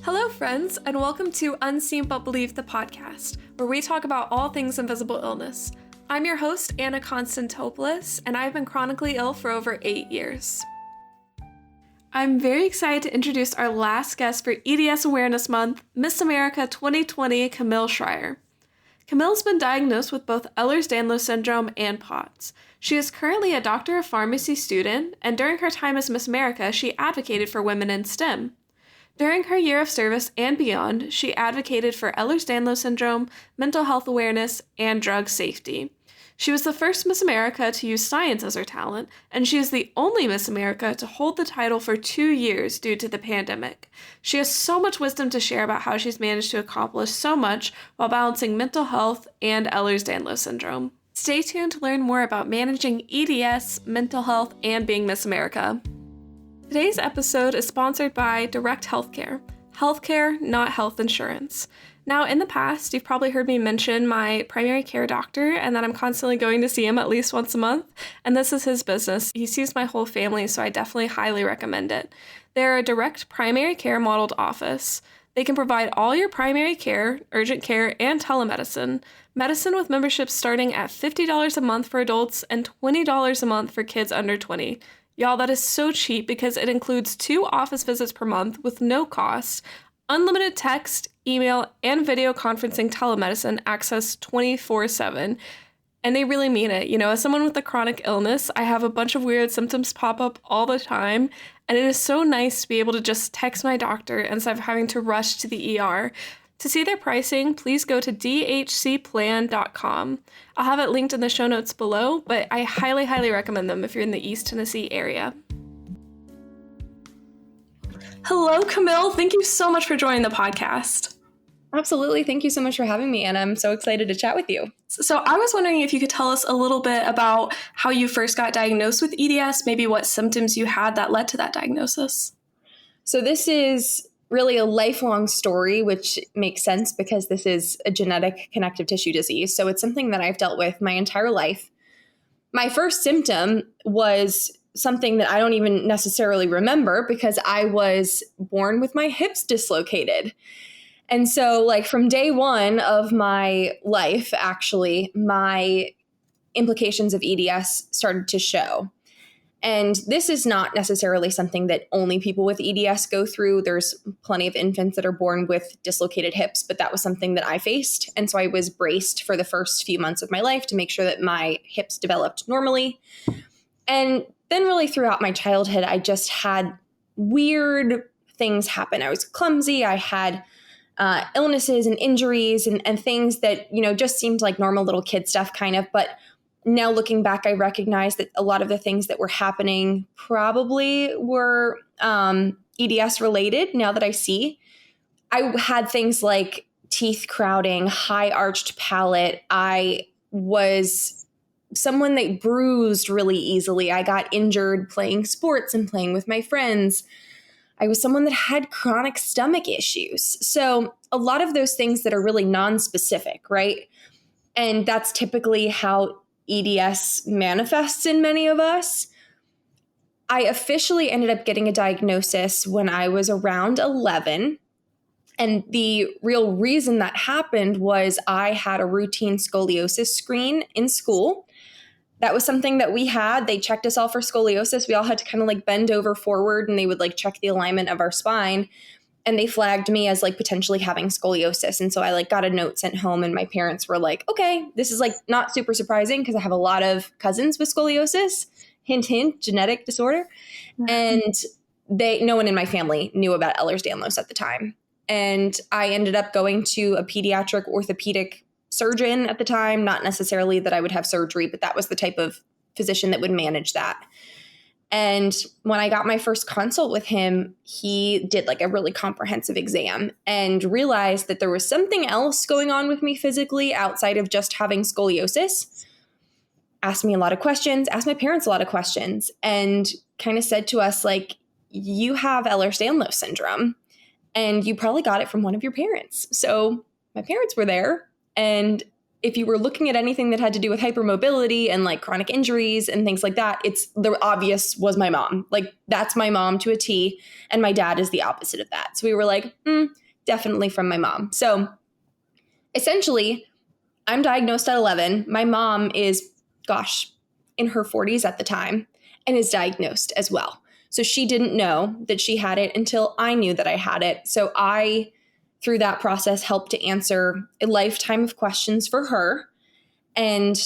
Hello, friends, and welcome to Unseen But Believed, the podcast, where we talk about all things invisible illness. I'm your host, Anna Constantopoulos, and I've been chronically ill for over 8 years. I'm very excited to introduce our last guest for EDS Awareness Month, Miss America 2020, Camille Schrier. Camille's been diagnosed with both Ehlers-Danlos Syndrome and POTS. She is currently a Doctor of Pharmacy student, and during her time as Miss America, she advocated for women in STEM. During her year of service and beyond, she advocated for Ehlers-Danlos Syndrome, mental health awareness, and drug safety. She was the first Miss America to use science as her talent, and she is the only Miss America to hold the title for 2 years due to the pandemic. She has so much wisdom to share about how she's managed to accomplish so much while balancing mental health and Ehlers-Danlos Syndrome. Stay tuned to learn more about managing EDS, mental health, and being Miss America. Today's episode is sponsored by Direct Healthcare. Healthcare, not health insurance. Now, in the past, you've probably heard me mention my primary care doctor and that I'm constantly going to see him at least once a month, and this is his business. He sees my whole family, so I definitely highly recommend it. They're a direct primary care modeled office. They can provide all your primary care, urgent care, and telemedicine. Medicine with memberships starting at $50 a month for adults and $20 a month for kids under 20. Y'all, that is so cheap because it includes 2 office visits per month with no cost, unlimited text, email, and video conferencing telemedicine access 24/7. And they really mean it. You know, as someone with a chronic illness, I have a bunch of weird symptoms pop up all the time, and it is so nice to be able to just text my doctor instead of having to rush to the ER. To see their pricing, please go to dhcplan.com. I'll have it linked in the show notes below, but I highly, highly recommend them if you're in the East Tennessee area. Hello, Camille. Thank you so much for joining the podcast. Absolutely. Thank you so much for having me, and I'm so excited to chat with you. So I was wondering if you could tell us a little bit about how you first got diagnosed with EDS, maybe what symptoms you had that led to that diagnosis. So this is really a lifelong story, which makes sense because this is a genetic connective tissue disease. So it's something that I've dealt with my entire life. My first symptom was something that I don't even necessarily remember because I was born with my hips dislocated. And so like from day one of my life, actually, my implications of EDS started to show. And this is not necessarily something that only people with EDS go through. There's plenty of infants that are born with dislocated hips, but that was something that I faced. And so I was braced for the first few months of my life to make sure that my hips developed normally. And then really throughout my childhood, I just had weird things happen. I was clumsy. I had illnesses and injuries and things that, you know, just seemed like normal little kid stuff kind of. But now looking back, I recognize that a lot of the things that were happening probably were EDS related now that I see. I had things like teeth crowding, high arched palate. I was someone that bruised really easily. I got injured playing sports and playing with my friends. I was someone that had chronic stomach issues. So a lot of those things that are really non-specific, right? And that's typically how EDS manifests in many of us. I officially ended up getting a diagnosis when I was around 11. And the real reason that happened was I had a routine scoliosis screen in school. That was something that we had. They checked us all for scoliosis. We all had to kind of like bend over forward and they would like check the alignment of our spine. And they flagged me as like potentially having scoliosis. And so I like got a note sent home and my parents were like, okay, this is like not super surprising because I have a lot of cousins with scoliosis, hint, hint, genetic disorder. Mm-hmm. And no one in my family knew about Ehlers-Danlos at the time. And I ended up going to a pediatric orthopedic surgeon at the time, not necessarily that I would have surgery, but that was the type of physician that would manage that. And when I got my first consult with him, he did like a really comprehensive exam and realized that there was something else going on with me physically outside of just having scoliosis. Asked me a lot of questions, asked my parents a lot of questions, and kind of said to us, like, you have Ehlers-Danlos syndrome and you probably got it from one of your parents. So my parents were there and if you were looking at anything that had to do with hypermobility and like chronic injuries and things like that, it's the obvious was my mom. Like that's my mom to a T, and my dad is the opposite of that. So we were like, definitely from my mom. So essentially, I'm diagnosed at 11. My mom is, in her 40s at the time and is diagnosed as well. So she didn't know that she had it until I knew that I had it. So I, through that process, helped to answer a lifetime of questions for her, and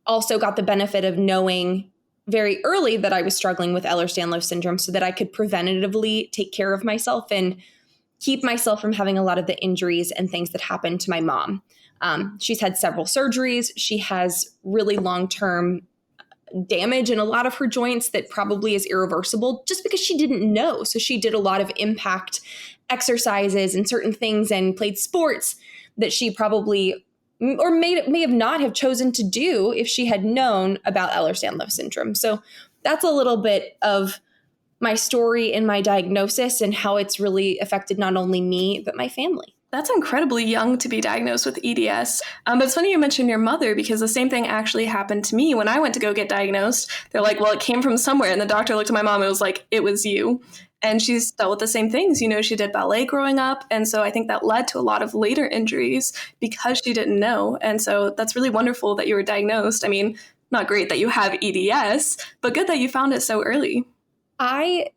also got the benefit of knowing very early that I was struggling with Ehlers-Danlos syndrome so that I could preventatively take care of myself and keep myself from having a lot of the injuries and things that happened to my mom. She's had several surgeries. She has really long-term damage in a lot of her joints that probably is irreversible just because she didn't know. So she did a lot of impact exercises and certain things and played sports that she probably or may have not have chosen to do if she had known about Ehlers-Danlos syndrome. So that's a little bit of my story and my diagnosis and how it's really affected not only me, but my family. That's incredibly young to be diagnosed with EDS. But it's funny you mentioned your mother, because the same thing actually happened to me when I went to go get diagnosed. They're like, well, it came from somewhere. And the doctor looked at my mom and was like, it was you. And she's dealt with the same things. You know, she did ballet growing up. And so I think that led to a lot of later injuries because she didn't know. And so that's really wonderful that you were diagnosed. I mean, not great that you have EDS, but good that you found it so early. I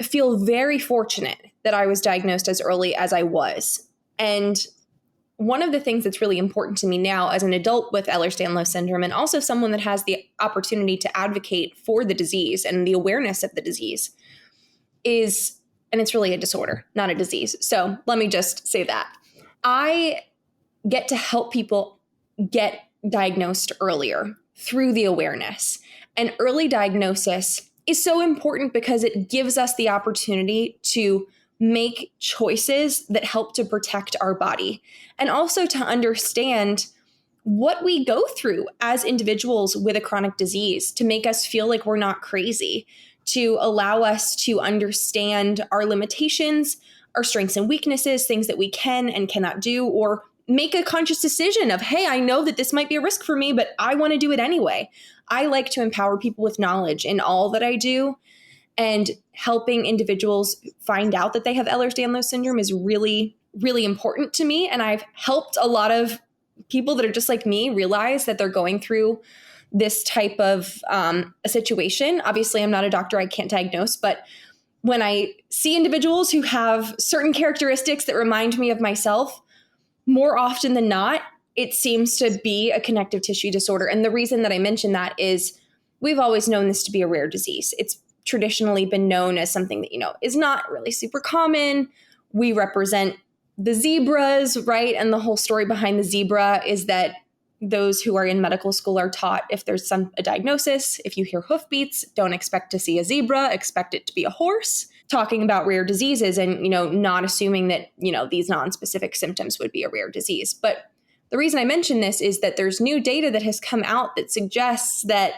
feel very fortunate that I was diagnosed as early as I was. And one of the things that's really important to me now as an adult with Ehlers-Danlos syndrome, and also someone that has the opportunity to advocate for the disease and the awareness of the disease, is, and it's really a disorder, not a disease. So let me just say that. I get to help people get diagnosed earlier through the awareness. And early diagnosis is so important because it gives us the opportunity to make choices that help to protect our body, and also to understand what we go through as individuals with a chronic disease to make us feel like we're not crazy, to allow us to understand our limitations, our strengths and weaknesses, things that we can and cannot do, or make a conscious decision of, hey, I know that this might be a risk for me, but I want to do it anyway. I like to empower people with knowledge in all that I do. And helping individuals find out that they have Ehlers-Danlos syndrome is really, really important to me. And I've helped a lot of people that are just like me realize that they're going through this type of a situation. Obviously, I'm not a doctor. I can't diagnose. But when I see individuals who have certain characteristics that remind me of myself, more often than not, it seems to be a connective tissue disorder. And the reason that I mention that is we've always known this to be a rare disease. It's traditionally been known as something that, is not really super common. We represent the zebras, right? And the whole story behind the zebra is that those who are in medical school are taught if there's a diagnosis, if you hear hoofbeats, don't expect to see a zebra, expect it to be a horse, talking about rare diseases and, not assuming that, these non-specific symptoms would be a rare disease. But the reason I mention this is that there's new data that has come out that suggests that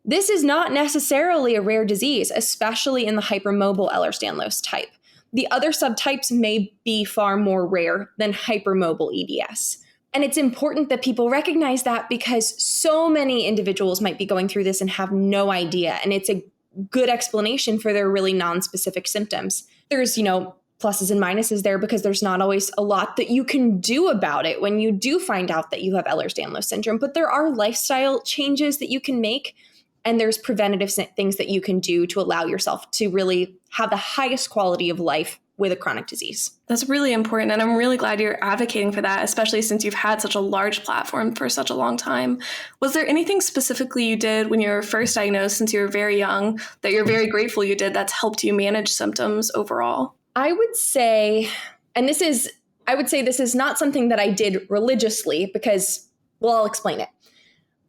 this is not necessarily a rare disease, especially in the hypermobile Ehlers-Danlos type. The other subtypes may be far more rare than hypermobile EDS. And it's important that people recognize that because so many individuals might be going through this and have no idea. And it's a good explanation for their really non-specific symptoms. There's, pluses and minuses there because there's not always a lot that you can do about it when you do find out that you have Ehlers-Danlos syndrome. But there are lifestyle changes that you can make. And there's preventative things that you can do to allow yourself to really have the highest quality of life with a chronic disease. That's really important. And I'm really glad you're advocating for that, especially since you've had such a large platform for such a long time. Was there anything specifically you did when you were first diagnosed, since you were very young, that you're very grateful you did that's helped you manage symptoms overall? I would say this is not something that I did religiously because, I'll explain it.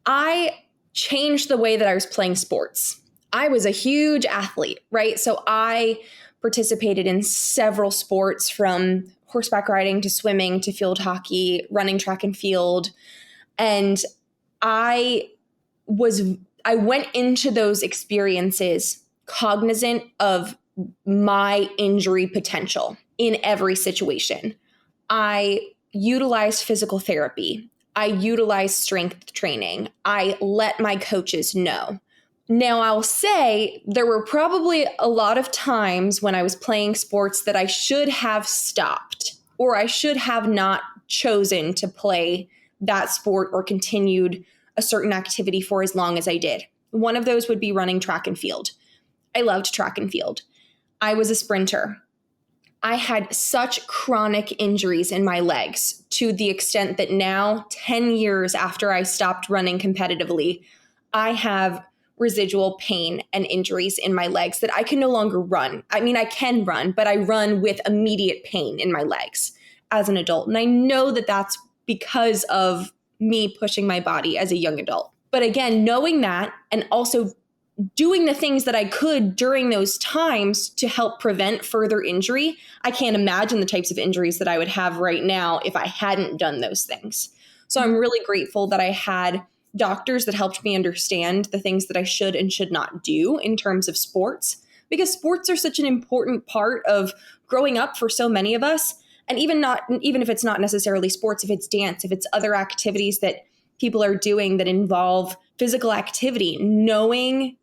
I changed the way that I was playing sports. I was a huge athlete, right? So I participated in several sports, from horseback riding to swimming to field hockey, running track and field. And I went into those experiences cognizant of my injury potential in every situation. I utilized physical therapy. I utilize strength training. I let my coaches know. Now, I'll say there were probably a lot of times when I was playing sports that I should have stopped, or I should have not chosen to play that sport or continued a certain activity for as long as I did. One of those would be running track and field. I loved track and field. I was a sprinter. I had such chronic injuries in my legs to the extent that now, 10 years after I stopped running competitively, I have residual pain and injuries in my legs that I can no longer run. I mean, I can run, but I run with immediate pain in my legs as an adult. And I know that that's because of me pushing my body as a young adult. But again, knowing that and also doing the things that I could during those times to help prevent further injury, I can't imagine the types of injuries that I would have right now if I hadn't done those things. So I'm really grateful that I had doctors that helped me understand the things that I should and should not do in terms of sports, because sports are such an important part of growing up for so many of us. And even if it's not necessarily sports, if it's dance, if it's other activities that people are doing that involve physical activity, knowing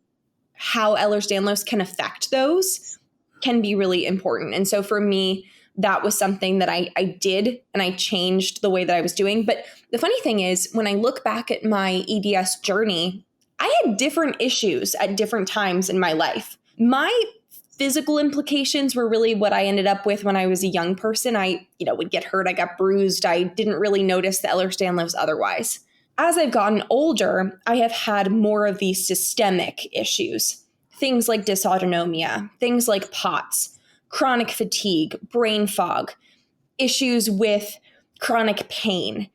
how Ehlers-Danlos can affect those can be really important. And so for me, that was something that I did, and I changed the way that I was doing. But the funny thing is, when I look back at my EDS journey, I had different issues at different times in my life. My physical implications were really what I ended up with when I was a young person. I, would get hurt. I got bruised. I didn't really notice the Ehlers-Danlos otherwise. As I've gotten older, I have had more of these systemic issues, things like dysautonomia, things like POTS, chronic fatigue, brain fog, issues with chronic pain,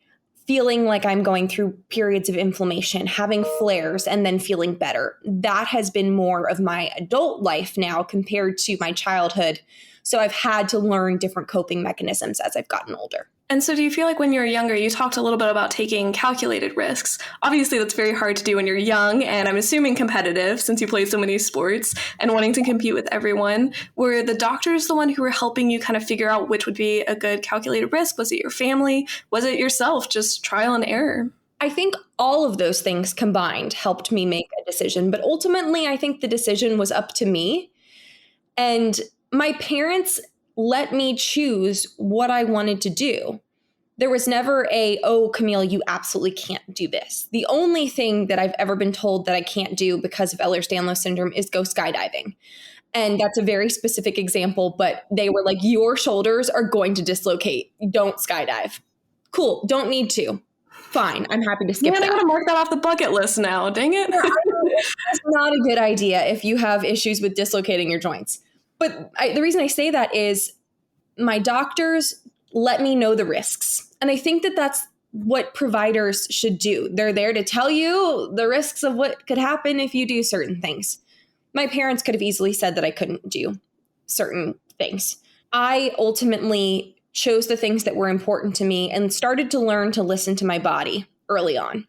feeling like I'm going through periods of inflammation, having flares, and then feeling better. That has been more of my adult life now compared to my childhood. So I've had to learn different coping mechanisms as I've gotten older. And so do you feel like when you were younger, you talked a little bit about taking calculated risks? Obviously, that's very hard to do when you're young, and I'm assuming competitive since you play so many sports and wanting to compete with everyone. Were the doctors the one who were helping you kind of figure out which would be a good calculated risk? Was it your family? Was it yourself? Just trial and error? I think all of those things combined helped me make a decision. But ultimately, I think the decision was up to me. And my parents let me choose what I wanted to do. There was never oh, Camille, you absolutely can't do this. The only thing that I've ever been told that I can't do because of Ehlers-Danlos syndrome is go skydiving. And that's a very specific example, but they were like, your shoulders are going to dislocate. Don't skydive. Cool. Don't need to. Fine. I'm happy to skip that. I'm going to mark that off the bucket list now. Dang it. It's not a good idea if you have issues with dislocating your joints. But the reason I say that is my doctors let me know the risks. And I think that that's what providers should do. They're there to tell you the risks of what could happen if you do certain things. My parents could have easily said that I couldn't do certain things. I ultimately chose the things that were important to me and started to learn to listen to my body early on.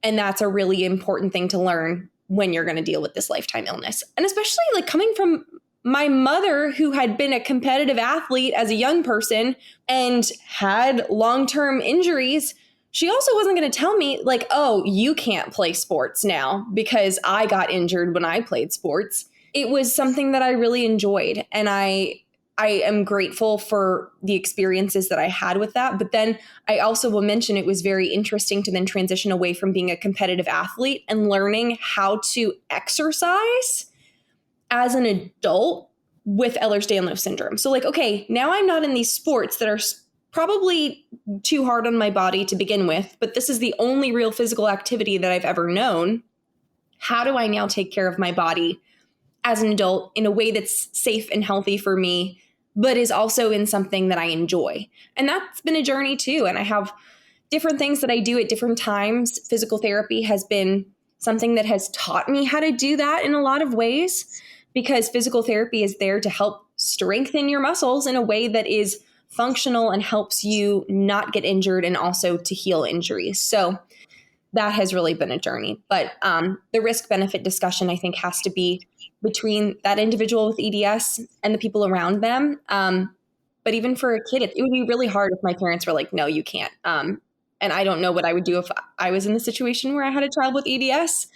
And that's a really important thing to learn when you're going to deal with this lifetime illness. And especially like coming from my mother, who had been a competitive athlete as a young person and had long-term injuries, she also wasn't going to tell me like, oh, you can't play sports now because I got injured when I played sports. It was something that I really enjoyed. And I am grateful for the experiences that I had with that. But then I also will mention it was very interesting to then transition away from being a competitive athlete and learning how to exercise as an adult with Ehlers-Danlos syndrome. So like, okay, now I'm not in these sports that are probably too hard on my body to begin with, but this is the only real physical activity that I've ever known. How do I now take care of my body as an adult in a way that's safe and healthy for me, but is also in something that I enjoy? And that's been a journey too. And I have different things that I do at different times. Physical therapy has been something that has taught me how to do that in a lot of ways, because physical therapy is there to help strengthen your muscles in a way that is functional and helps you not get injured and also to heal injuries. So that has really been a journey. But the risk-benefit discussion, I think, has to be between that individual with EDS and the people around them. But even for a kid, it would be really hard if my parents were like, no, you can't. And I don't know what I would do if I was in the situation where I had a child with EDS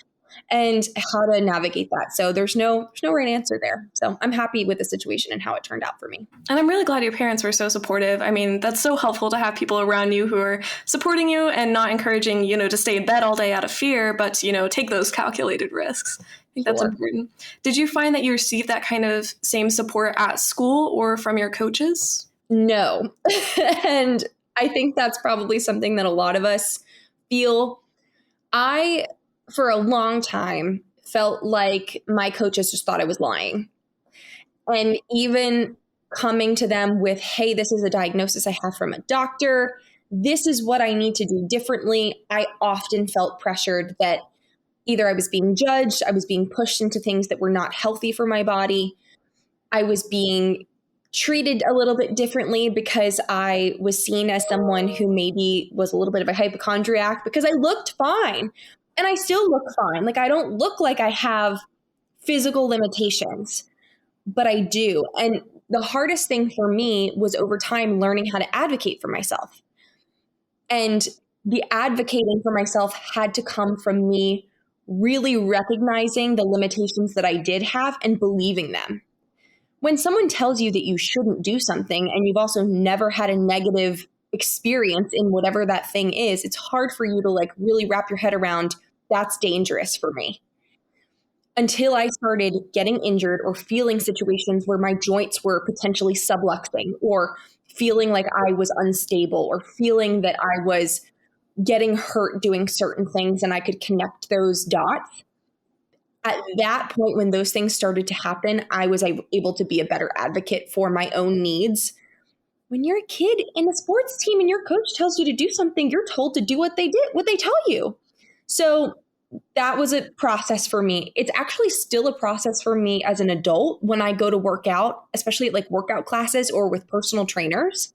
and how to navigate that. So there's no right answer there. So I'm happy with the situation and how it turned out for me. And I'm really glad your parents were so supportive. I mean, that's so helpful to have people around you who are supporting you and not encouraging, to stay in bed all day out of fear, but, take those calculated risks. I think that's important. Did you find that you received that kind of same support at school or from your coaches? No. And I think that's probably something that a lot of us feel. I, for a long time, felt like my coaches just thought I was lying. And even coming to them with, hey, this is a diagnosis I have from a doctor. This is what I need to do differently. I often felt pressured that either I was being judged, I was being pushed into things that were not healthy for my body. I was being treated a little bit differently because I was seen as someone who maybe was a little bit of a hypochondriac because I looked fine. And I still look fine. Like, I don't look like I have physical limitations, but I do. And the hardest thing for me was over time learning how to advocate for myself. And the advocating for myself had to come from me really recognizing the limitations that I did have and believing them. When someone tells you that you shouldn't do something and you've also never had a negative experience in whatever that thing is, it's hard for you to really wrap your head around that's dangerous for me. Until I started getting injured or feeling situations where my joints were potentially subluxing or feeling like I was unstable or feeling that I was getting hurt doing certain things and I could connect those dots. At that point, when those things started to happen, I was able to be a better advocate for my own needs. When you're a kid in a sports team and your coach tells you to do something, you're told to do what they tell you. So that was a process for me. It's actually still a process for me as an adult when I go to work out, especially at workout classes or with personal trainers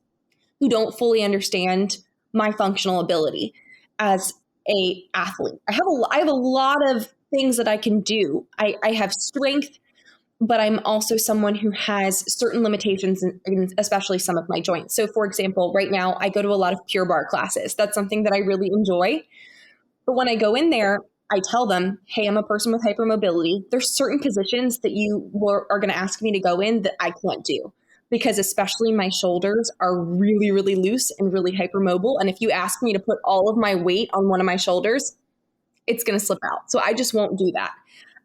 who don't fully understand my functional ability as a athlete. I have a lot of things that I can do. I have strength, but I'm also someone who has certain limitations, in especially some of my joints. So for example, right now I go to a lot of Pure Barre classes. That's something that I really enjoy. But when I go in there, I tell them, hey, I'm a person with hypermobility. There's certain positions that you are going to ask me to go in that I can't do because especially my shoulders are really, really loose and really hypermobile. And if you ask me to put all of my weight on one of my shoulders, it's going to slip out. So I just won't do that.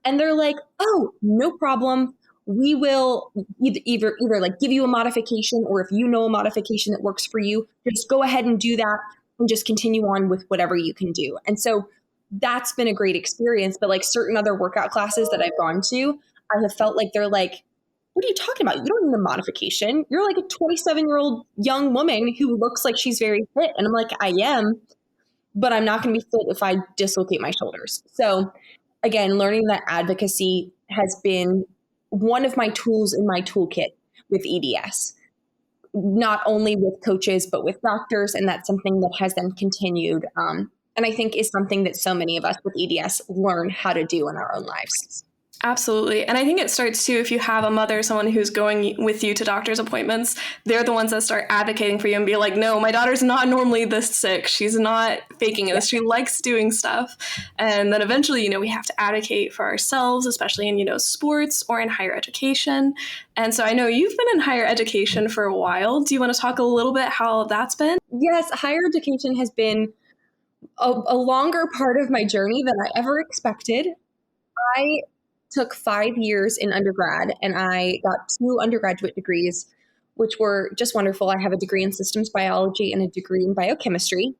And they're like, oh, no problem. We will either give you a modification, or if you know a modification that works for you, just go ahead and do that and just continue on with whatever you can do. And so that's been a great experience. But certain other workout classes that I've gone to, I have felt like they're like, what are you talking about? You don't need a modification. You're like a 27-year-old young woman who looks like she's very fit. And I'm like, I am, but I'm not going to be fit if I dislocate my shoulders. So again, learning that advocacy has been one of my tools in my toolkit with EDS, not only with coaches, but with doctors. And that's something that has then continued. And I think is something that so many of us with EDS learn how to do in our own lives. Absolutely. And I think it starts too, if you have a mother, someone who's going with you to doctor's appointments, they're the ones that start advocating for you and be like, no, my daughter's not normally this sick. She's not faking this. She likes doing stuff. And then eventually, we have to advocate for ourselves, especially in, sports or in higher education. And so I know you've been in higher education for a while. Do you want to talk a little bit how that's been? Yes, higher education has been a longer part of my journey than I ever expected. I took 5 years in undergrad and I got 2 undergraduate degrees, which were just wonderful. I have a degree in systems biology and a degree in biochemistry.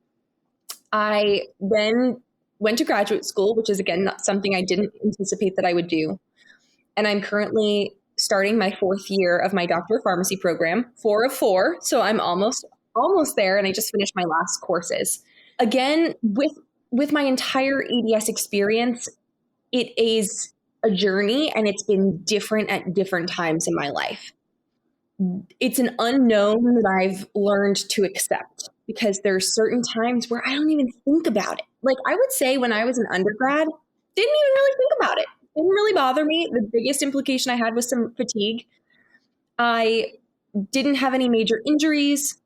I then went to graduate school, which is again, not something I didn't anticipate that I would do. And I'm currently starting my 4th year of my doctor of pharmacy program, 4 of 4. So I'm almost there. And I just finished my last courses. Again, with my entire EDS experience, it is a journey and it's been different at different times in my life. It's an unknown that I've learned to accept because there's certain times where I don't even think about it. I would say when I was an undergrad, didn't even really think about it. Didn't really bother me. The biggest implication I had was some fatigue. I didn't have any major injuries,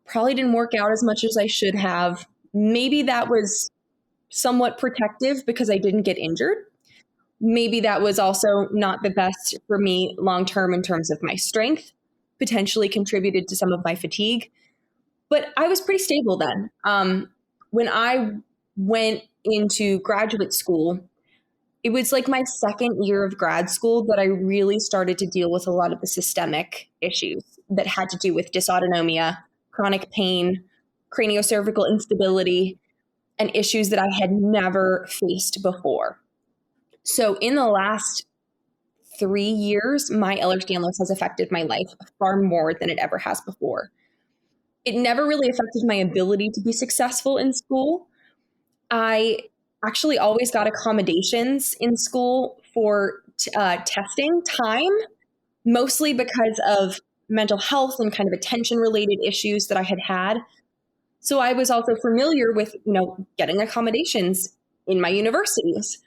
probably didn't work out as much as I should have. maybe that was somewhat protective because I didn't get injured. Maybe that was also not the best for me long-term in terms of my strength, potentially contributed to some of my fatigue. But I was pretty stable then. When I went into graduate school, it was like my second year of grad school that I really started to deal with a lot of the systemic issues that had to do with dysautonomia, chronic pain, craniocervical instability, and issues that I had never faced before. So in the last 3 years, my Ehlers-Danlos has affected my life far more than it ever has before. It never really affected my ability to be successful in school. I actually always got accommodations in school for testing time, mostly because of mental health and kind of attention related issues that I had had. So I was also familiar with, getting accommodations in my universities,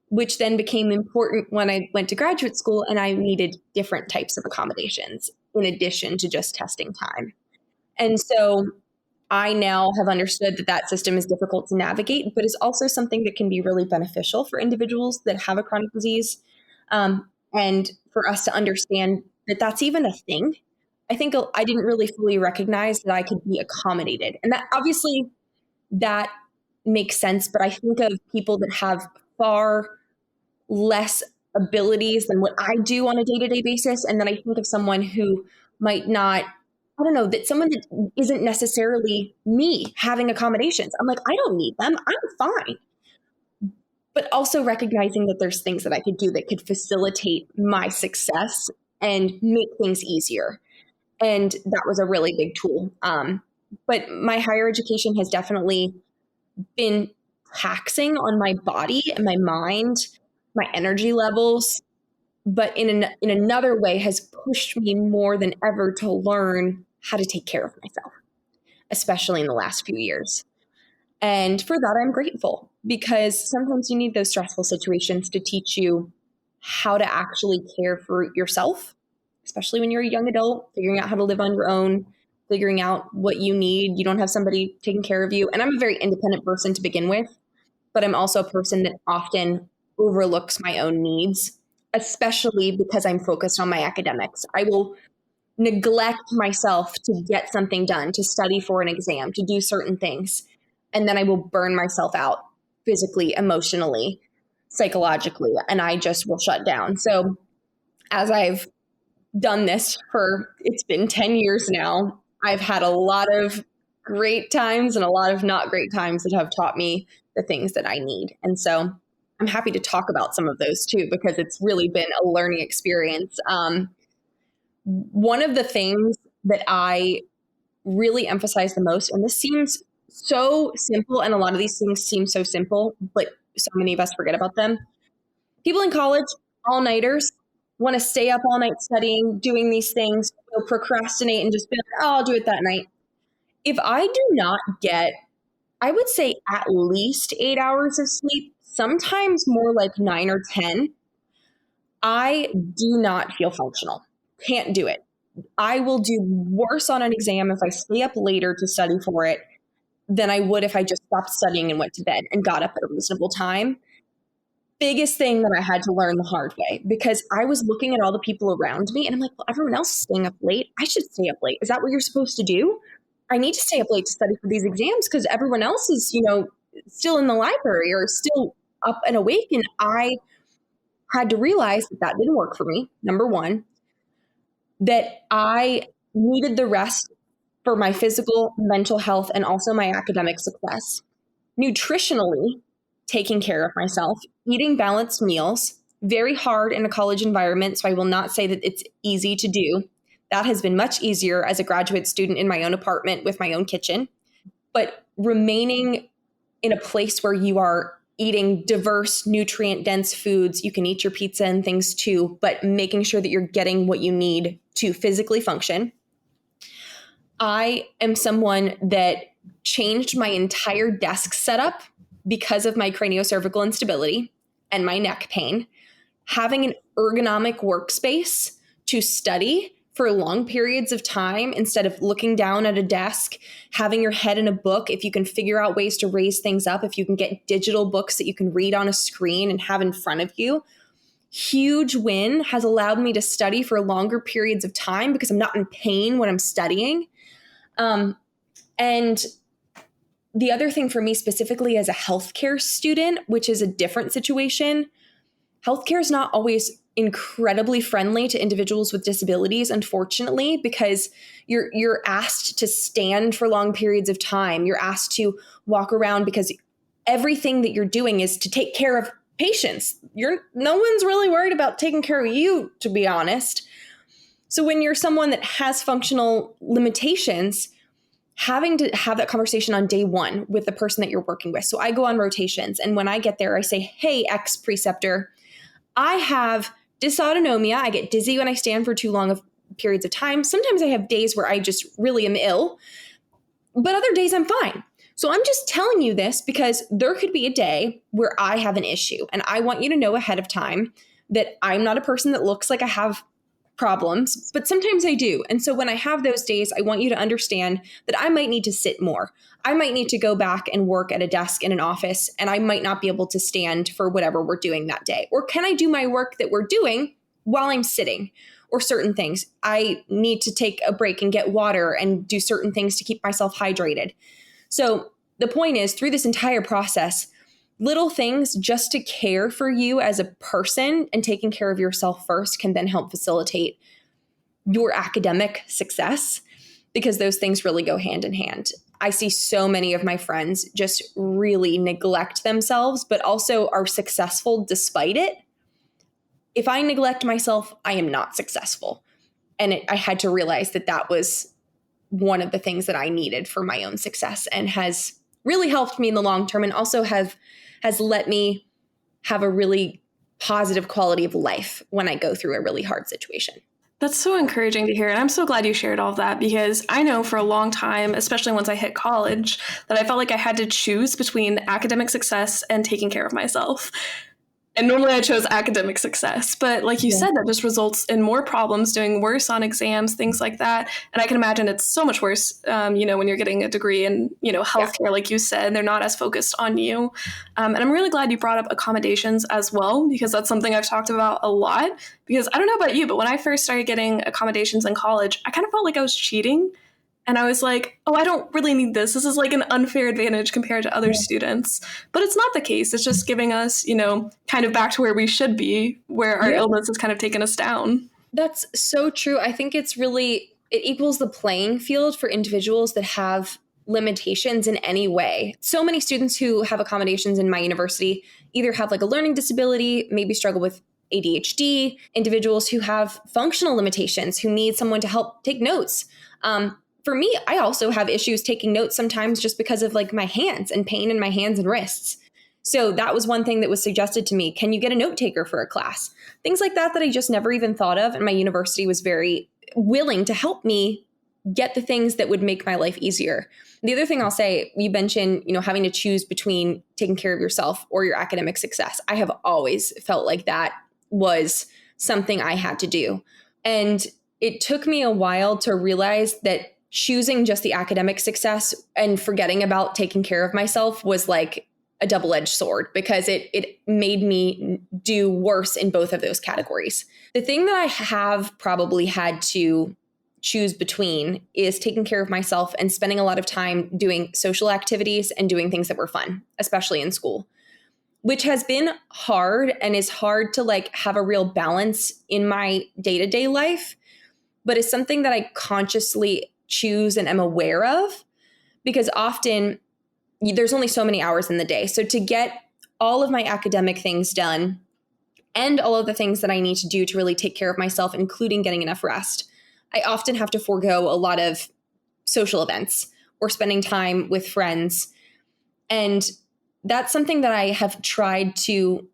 which then became important when I went to graduate school and I needed different types of accommodations in addition to just testing time. And so I now have understood that that system is difficult to navigate, but is also something that can be really beneficial for individuals that have a chronic disease. And for us to understand that that's even a thing. I think I didn't really fully recognize that I could be accommodated. And that obviously that makes sense, but I think of people that have far less abilities than what I do on a day-to-day basis. And then I think of someone who might not, I don't know, that someone that isn't necessarily me having accommodations. I'm like, I don't need them. I'm fine. But also recognizing that there's things that I could do that could facilitate my success and make things easier. And that was a really big tool. But my higher education has definitely been taxing on my body and my mind, my energy levels, but in another way has pushed me more than ever to learn how to take care of myself, especially in the last few years. And for that, I'm grateful, because sometimes you need those stressful situations to teach you how to actually care for yourself, especially when you're a young adult, figuring out how to live on your own, figuring out what you need. You don't have somebody taking care of you. And I'm a very independent person to begin with, but I'm also a person that often overlooks my own needs, especially because I'm focused on my academics. I will neglect myself to get something done, to study for an exam, to do certain things. And then I will burn myself out physically, emotionally, psychologically, and I just will shut down. So as I've done this it's been 10 years now, I've had a lot of great times and a lot of not great times that have taught me the things that I need. And so I'm happy to talk about some of those too, because it's really been a learning experience. One of the things that I really emphasize the most, and this seems so simple, and a lot of these things seem so simple, but so many of us forget about them. People in college, all-nighters, want to stay up all night studying, doing these things, procrastinate and just be like, oh, I'll do it that night. If I do not get, I would say at least 8 hours of sleep, sometimes more like 9 or 10, I do not feel functional. Can't do it. I will do worse on an exam if I stay up later to study for it than I would if I just stopped studying and went to bed and got up at a reasonable time. Biggest thing that I had to learn the hard way, because I was looking at all the people around me and I'm like, well, everyone else is staying up late. I should stay up late. Is that what you're supposed to do? I need to stay up late to study for these exams because everyone else is, still in the library or still up and awake. And I had to realize that didn't work for me. Number one, that I needed the rest for my physical, mental health, and also my academic success. Nutritionally, taking care of myself, eating balanced meals, very hard in a college environment. So I will not say that it's easy to do. That has been much easier as a graduate student in my own apartment with my own kitchen. But remaining in a place where you are eating diverse, nutrient-dense foods, you can eat your pizza and things too, but making sure that you're getting what you need to physically function. I am someone that changed my entire desk setup because of my craniocervical instability and my neck pain. Having an ergonomic workspace to study for long periods of time instead of looking down at a desk, having your head in a book. If you can figure out ways to raise things up, if you can get digital books that you can read on a screen and have in front of you, huge win, has allowed me to study for longer periods of time because I'm not in pain when I'm studying. And the other thing for me specifically as a healthcare student, which is a different situation, healthcare is not always incredibly friendly to individuals with disabilities, unfortunately, because you're asked to stand for long periods of time. You're asked to walk around because everything that you're doing is to take care of patients. No one's really worried about taking care of you, to be honest. So when you're someone that has functional limitations, having to have that conversation on day one with the person that you're working with. So I go on rotations, and when I get there, I say, hey, ex preceptor, I have dysautonomia. I get dizzy when I stand for too long of periods of time. Sometimes I have days where I just really am ill, but other days I'm fine. So I'm just telling you this because there could be a day where I have an issue, and I want you to know ahead of time that I'm not a person that looks like I have problems, but sometimes I do. And so when I have those days, I want you to understand that I might need to sit more. I might need to go back and work at a desk in an office, and I might not be able to stand for whatever we're doing that day. Or can I do my work that we're doing while I'm sitting? Or certain things. I need to take a break and get water and do certain things to keep myself hydrated. So the point is, through this entire process, little things just to care for you as a person and taking care of yourself first can then help facilitate your academic success, because those things really go hand in hand. I see so many of my friends just really neglect themselves, but also are successful despite it. If I neglect myself, I am not successful. And I had to realize that that was one of the things that I needed for my own success, and has really helped me in the long term, and also has let me have a really positive quality of life when I go through a really hard situation. That's so encouraging to hear. And I'm so glad you shared all of that, because I know for a long time, especially once I hit college, that I felt like I had to choose between academic success and taking care of myself. And normally I chose academic success, but like you said, that just results in more problems, doing worse on exams, things like that. And I can imagine it's so much worse, when you're getting a degree in, healthcare, like you said, they're not as focused on you. And I'm really glad you brought up accommodations as well, because that's something I've talked about a lot. Because I don't know about you, but when I first started getting accommodations in college, I kind of felt like I was cheating. And I was like, oh, I don't really need this. This is like an unfair advantage compared to other students. But it's not the case. It's just giving us, kind of back to where we should be, where our illness has kind of taken us down. That's so true. I think it equals the playing field for individuals that have limitations in any way. So many students who have accommodations in my university either have like a learning disability, maybe struggle with ADHD, individuals who have functional limitations, who need someone to help take notes. For me, I also have issues taking notes sometimes just because of like my hands and pain in my hands and wrists. So that was one thing that was suggested to me. Can you get a note taker for a class? Things like that I just never even thought of. And my university was very willing to help me get the things that would make my life easier. The other thing I'll say, you mentioned, having to choose between taking care of yourself or your academic success. I have always felt like that was something I had to do. And it took me a while to realize that choosing just the academic success and forgetting about taking care of myself was like a double-edged sword, because it made me do worse in both of those categories. The thing that I have probably had to choose between is taking care of myself and spending a lot of time doing social activities and doing things that were fun, especially in school, which has been hard and is hard to like have a real balance in my day-to-day life, but it's something that I consciously choose and am aware of, because often there's only so many hours in the day. So to get all of my academic things done and all of the things that I need to do to really take care of myself, including getting enough rest, I often have to forego a lot of social events or spending time with friends. And that's something that I have tried to,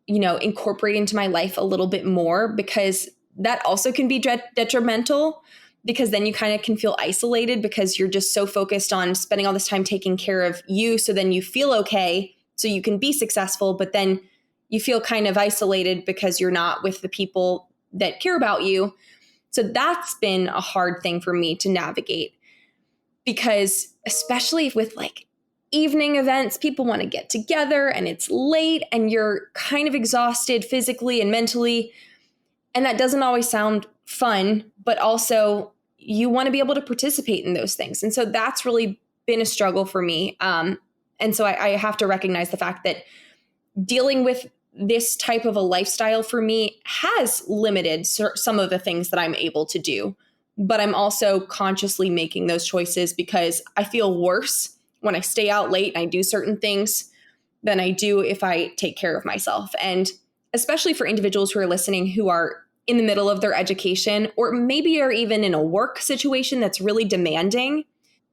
incorporate into my life a little bit more, because that also can be detrimental, because then you kind of can feel isolated because you're just so focused on spending all this time taking care of you. So then you feel okay, so you can be successful, but then you feel kind of isolated because you're not with the people that care about you. So that's been a hard thing for me to navigate, because especially with like evening events, people want to get together and it's late and you're kind of exhausted physically and mentally. And that doesn't always sound fun, but also you want to be able to participate in those things. And so that's really been a struggle for me. And so I have to recognize the fact that dealing with this type of a lifestyle for me has limited some of the things that I'm able to do. But I'm also consciously making those choices because I feel worse when I stay out late and I do certain things than I do if I take care of myself. And especially for individuals who are listening who are in the middle of their education, or maybe are even in a work situation that's really demanding,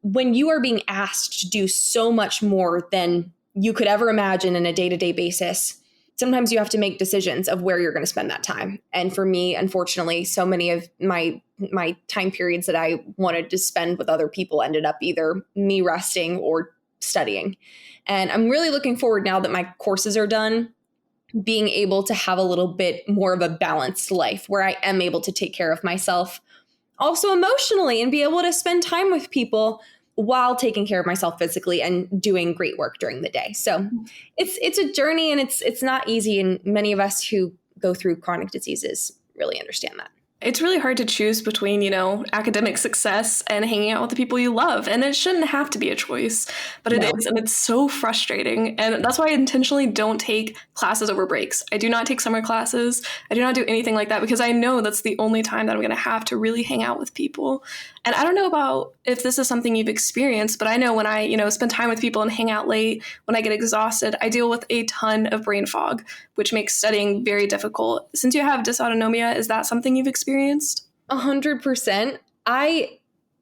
when you are being asked to do so much more than you could ever imagine in a day-to-day basis, sometimes you have to make decisions of where you're going to spend that time. And for me, unfortunately, so many of my time periods that I wanted to spend with other people ended up either me resting or studying. And I'm really looking forward, now that my courses are done, being able to have a little bit more of a balanced life where I am able to take care of myself also emotionally and be able to spend time with people while taking care of myself physically and doing great work during the day. So it's a journey, and it's not easy. And many of us who go through chronic diseases really understand that. It's really hard to choose between, academic success and hanging out with the people you love. And it shouldn't have to be a choice, but it is. And it's so frustrating. And that's why I intentionally don't take classes over breaks. I do not take summer classes. I do not do anything like that, because I know that's the only time that I'm going to have to really hang out with people. And I don't know about if this is something you've experienced, but I know when I, spend time with people and hang out late, when I get exhausted, I deal with a ton of brain fog, which makes studying very difficult. Since you have dysautonomia, is that something you've experienced? 100%.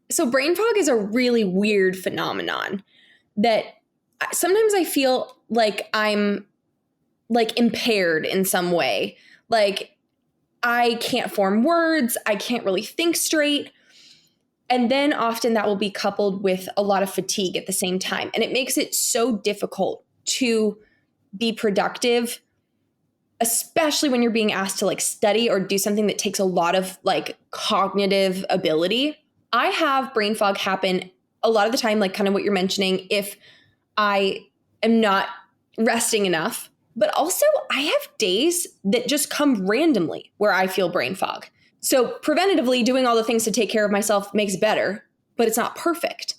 So brain fog is a really weird phenomenon that sometimes I feel like I'm like impaired in some way. Like I can't form words. I can't really think straight. And then often that will be coupled with a lot of fatigue at the same time. And it makes it so difficult to be productive, especially when you're being asked to like study or do something that takes a lot of like cognitive ability. I have brain fog happen a lot of the time, like kind of what you're mentioning, if I am not resting enough. But also I have days that just come randomly where I feel brain fog. So preventatively doing all the things to take care of myself makes better, but it's not perfect.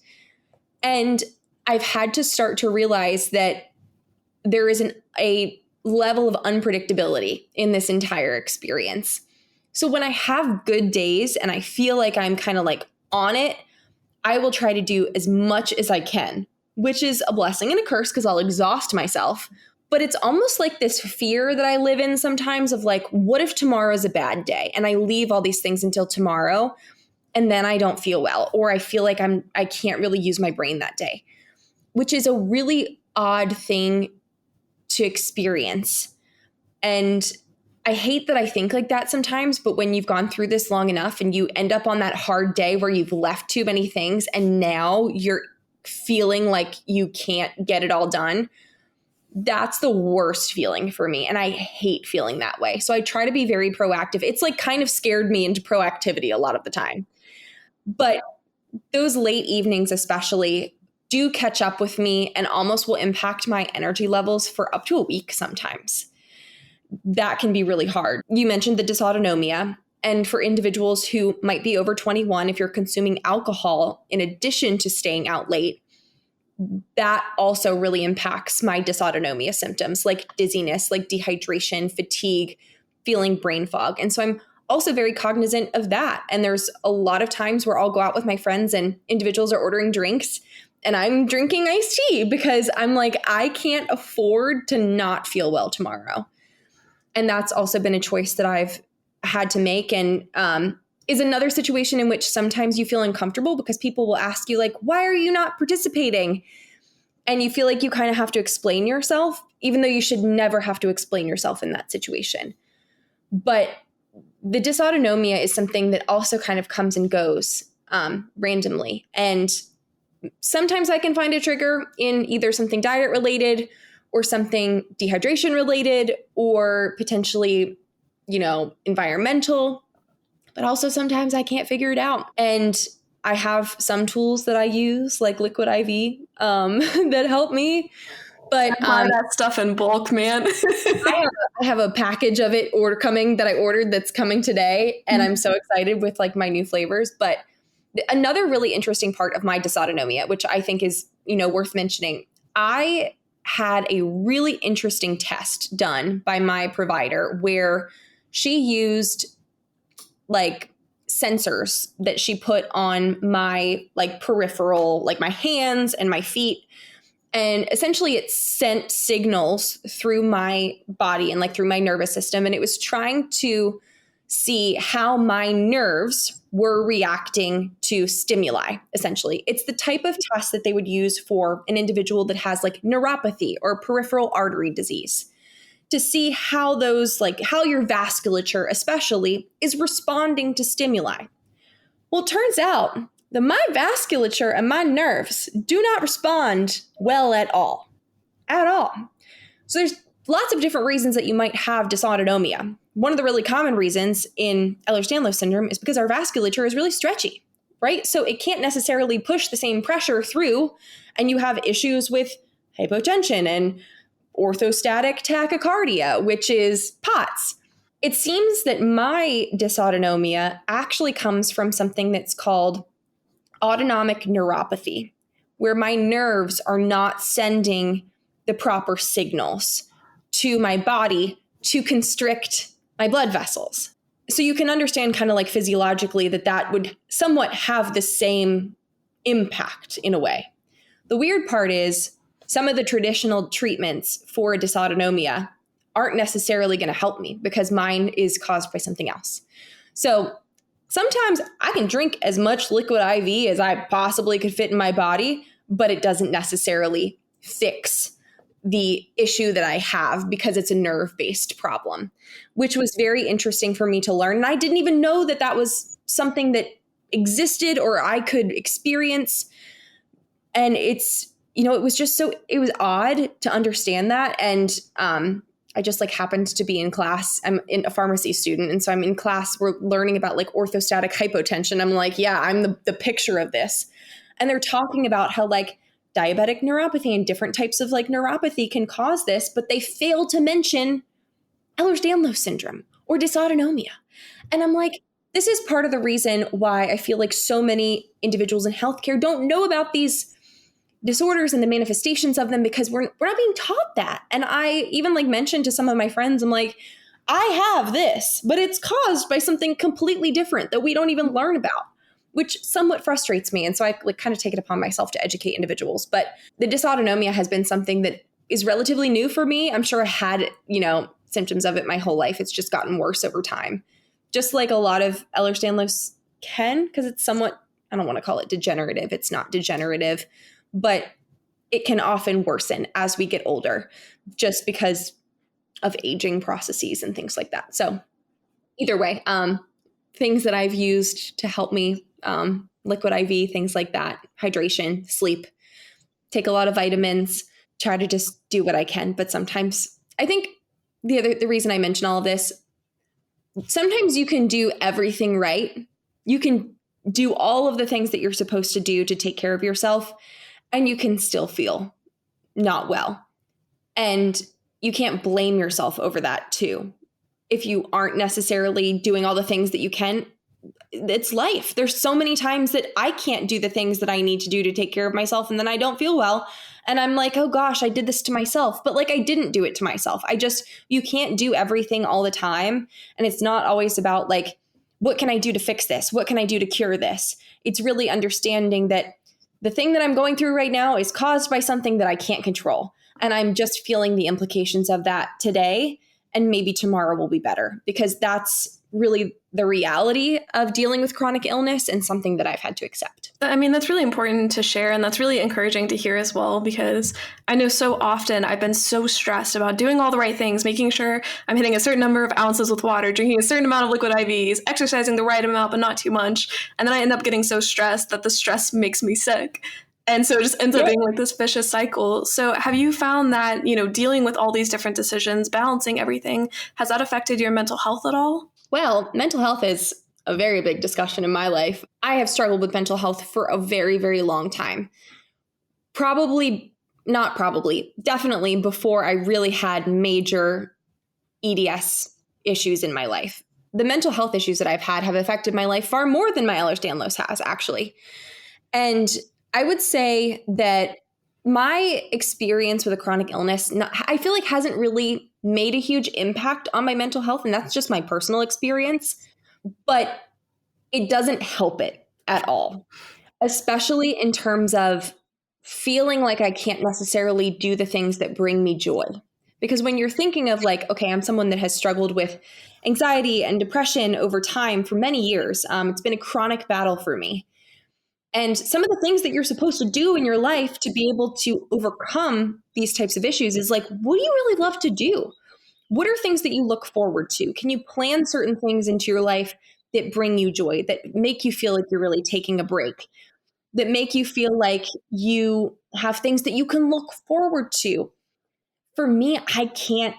And I've had to start to realize that there is a level of unpredictability in this entire experience. So when I have good days and I feel like I'm kind of like on it, I will try to do as much as I can, which is a blessing and a curse because I'll exhaust myself. But it's almost like this fear that I live in sometimes of like, what if tomorrow is a bad day and I leave all these things until tomorrow and then I don't feel well, or I feel like I can't really use my brain that day, which is a really odd thing to experience. And I hate that I think like that sometimes, but when you've gone through this long enough and you end up on that hard day where you've left too many things and now you're feeling like you can't get it all done, that's the worst feeling for me. And I hate feeling that way. So I try to be very proactive. It's like kind of scared me into proactivity a lot of the time. But those late evenings especially do catch up with me and almost will impact my energy levels for up to a week sometimes. That can be really hard. You mentioned the dysautonomia. And for individuals who might be over 21, if you're consuming alcohol in addition to staying out late, that also really impacts my dysautonomia symptoms like dizziness, like dehydration, fatigue, feeling brain fog. And so I'm also very cognizant of that. And there's a lot of times where I'll go out with my friends and individuals are ordering drinks and I'm drinking iced tea because I'm like, I can't afford to not feel well tomorrow. And that's also been a choice that I've had to make, and is another situation in which sometimes you feel uncomfortable because people will ask you like, why are you not participating? And you feel like you kind of have to explain yourself, even though you should never have to explain yourself in that situation. But the dysautonomia is something that also kind of comes and goes randomly. And sometimes I can find a trigger in either something diet related or something dehydration related or potentially, environmental. but also sometimes I can't figure it out. And I have some tools that I use, like liquid IV, that help me. But buy that stuff in bulk, man. I have a package of it that I ordered that's coming today, and I'm so excited with like my new flavors. But another really interesting part of my dysautonomia, which I think is, worth mentioning, I had a really interesting test done by my provider where she used like sensors that she put on my like peripheral, like my hands and my feet. And essentially it sent signals through my body and like through my nervous system. And it was trying to see how my nerves were reacting to stimuli, essentially. It's the type of test that they would use for an individual that has like neuropathy or peripheral artery disease, to see how how your vasculature especially is responding to stimuli. Well, it turns out that my vasculature and my nerves do not respond well at all. At all. So there's lots of different reasons that you might have dysautonomia. One of the really common reasons in Ehlers-Danlos syndrome is because our vasculature is really stretchy, right? So it can't necessarily push the same pressure through, and you have issues with hypotension and orthostatic tachycardia, which is POTS. It seems that my dysautonomia actually comes from something that's called autonomic neuropathy, where my nerves are not sending the proper signals to my body to constrict my blood vessels. So you can understand kind of like physiologically that would somewhat have the same impact in a way. The weird part is some of the traditional treatments for dysautonomia aren't necessarily going to help me because mine is caused by something else. So sometimes I can drink as much liquid IV as I possibly could fit in my body, but it doesn't necessarily fix the issue that I have because it's a nerve-based problem, which was very interesting for me to learn. And I didn't even know that was something that existed or I could experience. And it's, it was odd to understand that. And I just happened to be in class. I'm a pharmacy student. And so I'm in class. We're learning about orthostatic hypotension. I'm like, yeah, I'm the picture of this. And they're talking about how diabetic neuropathy and different types of neuropathy can cause this, but they fail to mention Ehlers-Danlos syndrome or dysautonomia. And I'm like, this is part of the reason why I feel like so many individuals in healthcare don't know about these disorders and the manifestations of them because we're not being taught that. And I even mentioned to some of my friends, I'm like, I have this, but it's caused by something completely different that we don't even learn about, which somewhat frustrates me. And so I kind of take it upon myself to educate individuals. But the dysautonomia has been something that is relatively new for me. I'm sure I had, symptoms of it my whole life. It's just gotten worse over time. Just like a lot of Ehlers-Danlos can, because it's somewhat, I don't want to call it degenerative. It's not degenerative, but it can often worsen as we get older just because of aging processes and things like that. So either way, things that I've used to help me, liquid IV, things like that, hydration, sleep, take a lot of vitamins, try to just do what I can. But sometimes I think the reason I mention all of this, sometimes you can do everything right. You can do all of the things that you're supposed to do to take care of yourself, and you can still feel not well. And you can't blame yourself over that too. If you aren't necessarily doing all the things that you can, it's life. There's so many times that I can't do the things that I need to do to take care of myself, and then I don't feel well. And I'm like, oh gosh, I did this to myself. But I didn't do it to myself. You can't do everything all the time. And it's not always about what can I do to fix this? What can I do to cure this? It's really understanding that the thing that I'm going through right now is caused by something that I can't control. And I'm just feeling the implications of that today. And maybe tomorrow will be better, because that's really the reality of dealing with chronic illness and something that I've had to accept. I mean, that's really important to share, and that's really encouraging to hear as well, because I know so often I've been so stressed about doing all the right things, making sure I'm hitting a certain number of ounces with water, drinking a certain amount of liquid IVs, exercising the right amount, but not too much. And then I end up getting so stressed that the stress makes me sick. And so it just ends up being this vicious cycle. So have you found that, dealing with all these different decisions, balancing everything, has that affected your mental health at all? Well, mental health is a very big discussion in my life. I have struggled with mental health for a very, very long time. Definitely before I really had major EDS issues in my life. The mental health issues that I've had have affected my life far more than my Ehlers-Danlos has, actually. And I would say that my experience with a chronic illness, I feel like hasn't really made a huge impact on my mental health. And that's just my personal experience. But it doesn't help it at all, especially in terms of feeling like I can't necessarily do the things that bring me joy. Because when you're thinking of like, okay, I'm someone that has struggled with anxiety and depression over time for many years. It's been a chronic battle for me. And some of the things that you're supposed to do in your life to be able to overcome these types of issues is like, what do you really love to do? What are things that you look forward to? Can you plan certain things into your life that bring you joy, that make you feel like you're really taking a break, that make you feel like you have things that you can look forward to? For me, I can't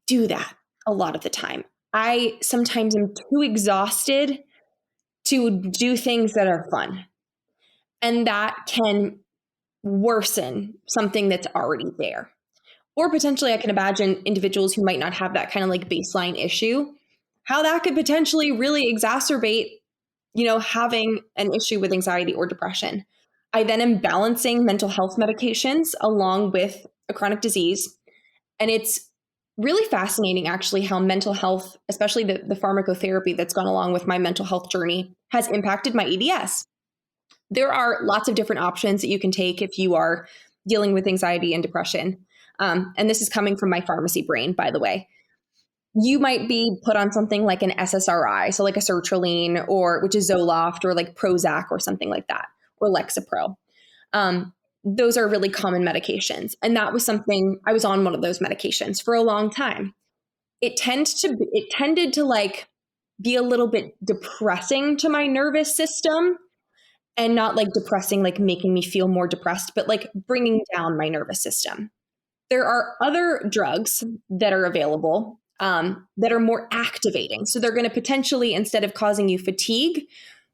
do that a lot of the time. I sometimes am too exhausted to do things that are fun. And that can worsen something that's already there. Or potentially, I can imagine individuals who might not have that kind of like baseline issue, how that could potentially really exacerbate, having an issue with anxiety or depression. I then am balancing mental health medications along with a chronic disease. And it's really fascinating, actually, how mental health, especially the pharmacotherapy that's gone along with my mental health journey, has impacted my EDS. There are lots of different options that you can take if you are dealing with anxiety and depression. And this is coming from my pharmacy brain, by the way. You might be put on something like an SSRI, so like a sertraline, or which is Zoloft, or like Prozac or something like that, or Lexapro. Those are really common medications. And that was something, I was on one of those medications for a long time. It tended to like be a little bit depressing to my nervous system, and not like depressing, like making me feel more depressed, but like bringing down my nervous system. There are other drugs that are available that are more activating. So they're going to potentially, instead of causing you fatigue,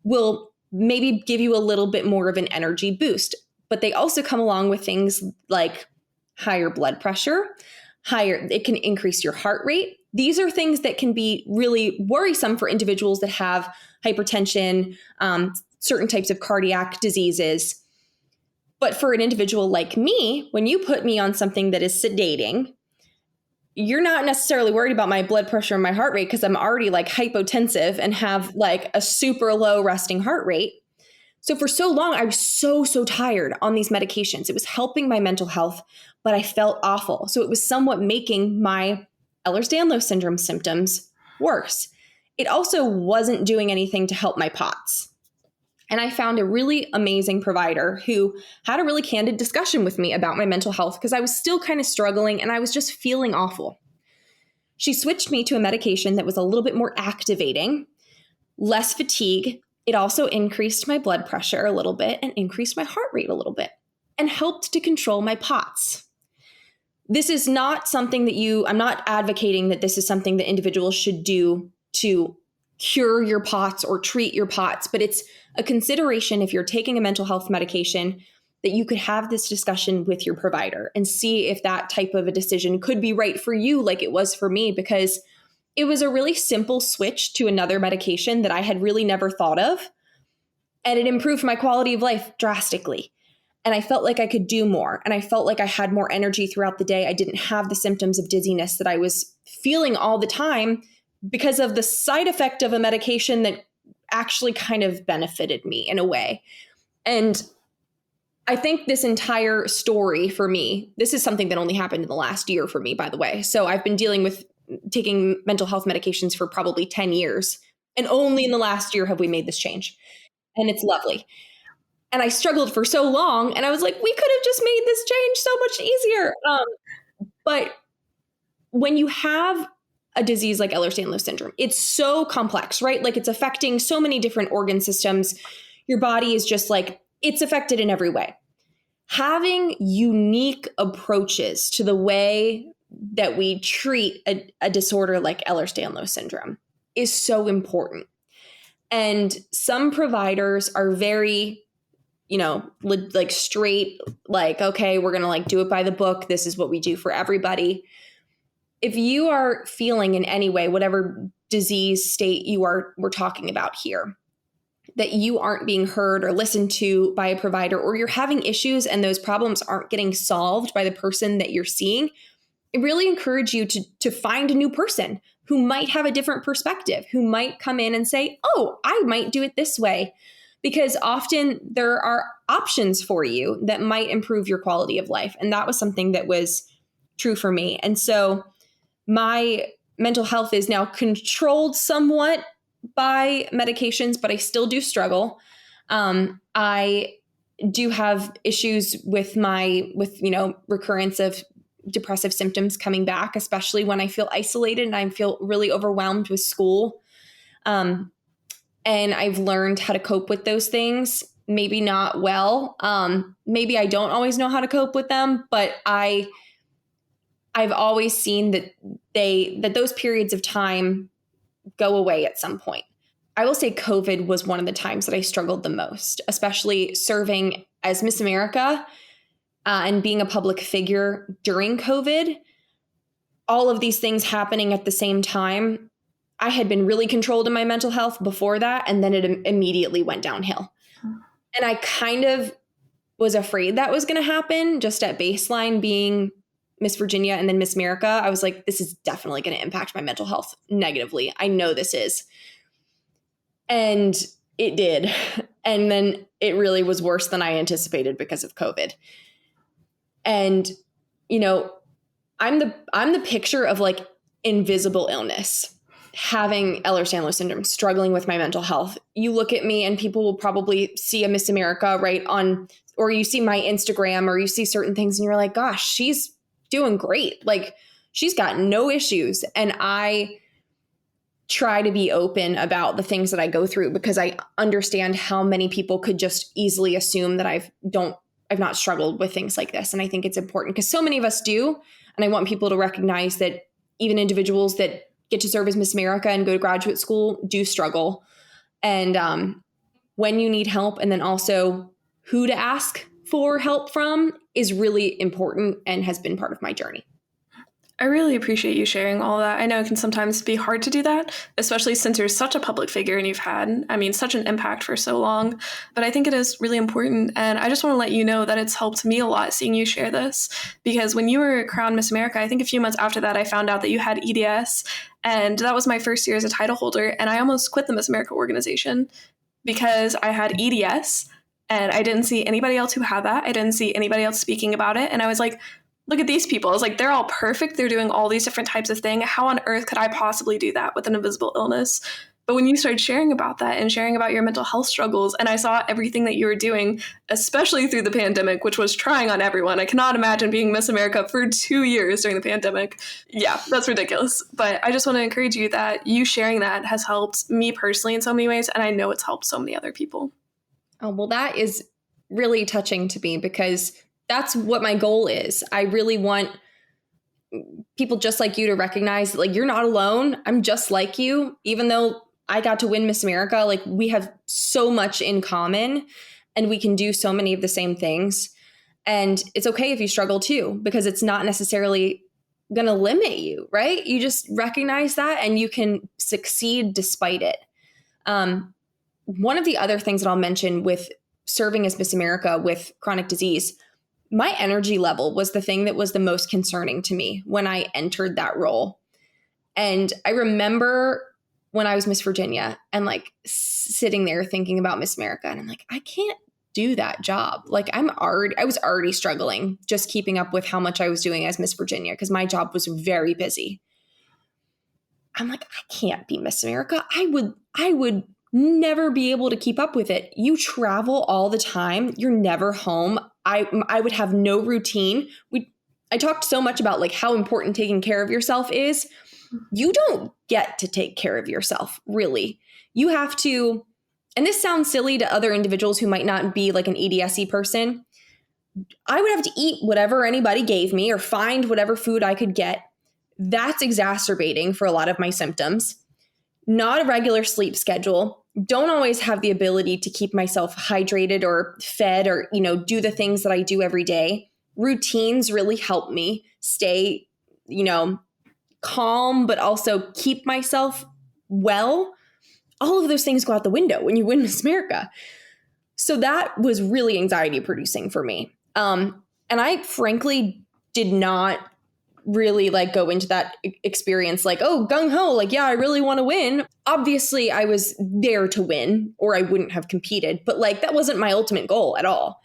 will maybe give you a little bit more of an energy boost. But they also come along with things like higher blood pressure, it can increase your heart rate. These are things that can be really worrisome for individuals that have hypertension, certain types of cardiac diseases. But for an individual like me, when you put me on something that is sedating, you're not necessarily worried about my blood pressure and my heart rate because I'm already like hypotensive and have like a super low resting heart rate. So for so long, I was so tired on these medications. It was helping my mental health, but I felt awful. So it was somewhat making my Ehlers-Danlos syndrome symptoms worse. It also wasn't doing anything to help my POTS. And I found a really amazing provider who had a really candid discussion with me about my mental health because I was still kind of struggling and I was just feeling awful. She switched me to a medication that was a little bit more activating, less fatigue. It also increased my blood pressure a little bit and increased my heart rate a little bit and helped to control my POTS. This is not something that I'm not advocating that this is something that individuals should do to cure your POTS or treat your POTS, but it's a consideration if you're taking a mental health medication that you could have this discussion with your provider and see if that type of a decision could be right for you like it was for me, because it was a really simple switch to another medication that I had really never thought of, and it improved my quality of life drastically. And I felt like I could do more, and I felt like I had more energy throughout the day. I didn't have the symptoms of dizziness that I was feeling all the time because of the side effect of a medication that actually kind of benefited me in a way. And I think this entire story for me, this is something that only happened in the last year for me, by the way. So I've been dealing with taking mental health medications for probably 10 years. And only in the last year have we made this change. And it's lovely. And I struggled for so long. And I was like, we could have just made this change so much easier. But when you have a disease like Ehlers-Danlos syndrome, it's so complex, right? Like it's affecting so many different organ systems. Your body is just like, it's affected in every way. Having unique approaches to the way that we treat a disorder like Ehlers-Danlos syndrome is so important. And some providers are very, like straight, like, okay, we're going to like do it by the book. This is what we do for everybody. If you are feeling in any way, whatever disease state we're talking about here, that you aren't being heard or listened to by a provider, or you're having issues and those problems aren't getting solved by the person that you're seeing, I really encourage you to find a new person who might have a different perspective, who might come in and say, oh, I might do it this way. Because often there are options for you that might improve your quality of life. And that was something that was true for me. And so my mental health is now controlled somewhat by medications, but I still do struggle. I do have issues with recurrence of depressive symptoms coming back, especially when I feel isolated and I feel really overwhelmed with school. And I've learned how to cope with those things. Maybe not well. Maybe I don't always know how to cope with them, but I've always seen that those periods of time go away at some point. I will say COVID was one of the times that I struggled the most, especially serving as Miss America and being a public figure during COVID. All of these things happening at the same time. I had been really controlled in my mental health before that, and then it immediately went downhill. And I kind of was afraid that was going to happen just at baseline being Miss Virginia and then Miss America. I was like, this is definitely going to impact my mental health negatively. I know this is. And it did. And then it really was worse than I anticipated because of COVID. And, I'm the picture of like invisible illness, having Ehlers-Danlos Syndrome, struggling with my mental health. You look at me and people will probably see a Miss America or you see my Instagram or you see certain things and you're like, gosh, she's doing great. Like she's got no issues. And I try to be open about the things that I go through because I understand how many people could just easily assume that I've not struggled with things like this. And I think it's important because so many of us do. And I want people to recognize that even individuals that get to serve as Miss America and go to graduate school do struggle. And when you need help, and then also who to ask for help from is really important and has been part of my journey. I really appreciate you sharing all that. I know it can sometimes be hard to do that, especially since you're such a public figure and you've had, such an impact for so long. But I think it is really important. And I just want to let you know that it's helped me a lot seeing you share this, because when you were crowned Miss America, I think a few months after that, I found out that you had EDS. And that was my first year as a title holder. And I almost quit the Miss America organization because I had EDS and I didn't see anybody else who had that. I didn't see anybody else speaking about it. And I was like, look at these people. I was like, they're all perfect. They're doing all these different types of things. How on earth could I possibly do that with an invisible illness? But when you started sharing about that and sharing about your mental health struggles, and I saw everything that you were doing, especially through the pandemic, which was trying on everyone. I cannot imagine being Miss America for 2 years during the pandemic. Yeah, that's ridiculous. But I just want to encourage you that you sharing that has helped me personally in so many ways. And I know it's helped so many other people. Oh, well, that is really touching to me because that's what my goal is. I really want people just like you to recognize that, like, you're not alone. I'm just like you. Even though I got to win Miss America, like, we have so much in common and we can do so many of the same things. And it's okay if you struggle too, because it's not necessarily going to limit you, right? You just recognize that and you can succeed despite it. One of the other things that I'll mention with serving as Miss America with chronic disease, my energy level was the thing that was the most concerning to me when I entered that role. And I remember when I was Miss Virginia and like sitting there thinking about Miss America, and I'm like, I can't do that job. Like I was already struggling just keeping up with how much I was doing as Miss Virginia because my job was very busy. I'm like, I can't be Miss America. I would never be able to keep up with it. You travel all the time. You're never home. I would have no routine. I talked so much about like how important taking care of yourself is. You don't get to take care of yourself, really. You have to, and this sounds silly to other individuals who might not be like an EDS-y person. I would have to eat whatever anybody gave me or find whatever food I could get. That's exacerbating for a lot of my symptoms. Not a regular sleep schedule. don't always have the ability to keep myself hydrated or fed or, do the things that I do every day. Routines really help me stay, calm, but also keep myself well. All of those things go out the window when you win Miss America. So that was really anxiety producing for me. And I frankly did not really go into that experience gung ho, I really want to win. Obviously I was there to win or I wouldn't have competed, but that wasn't my ultimate goal at all.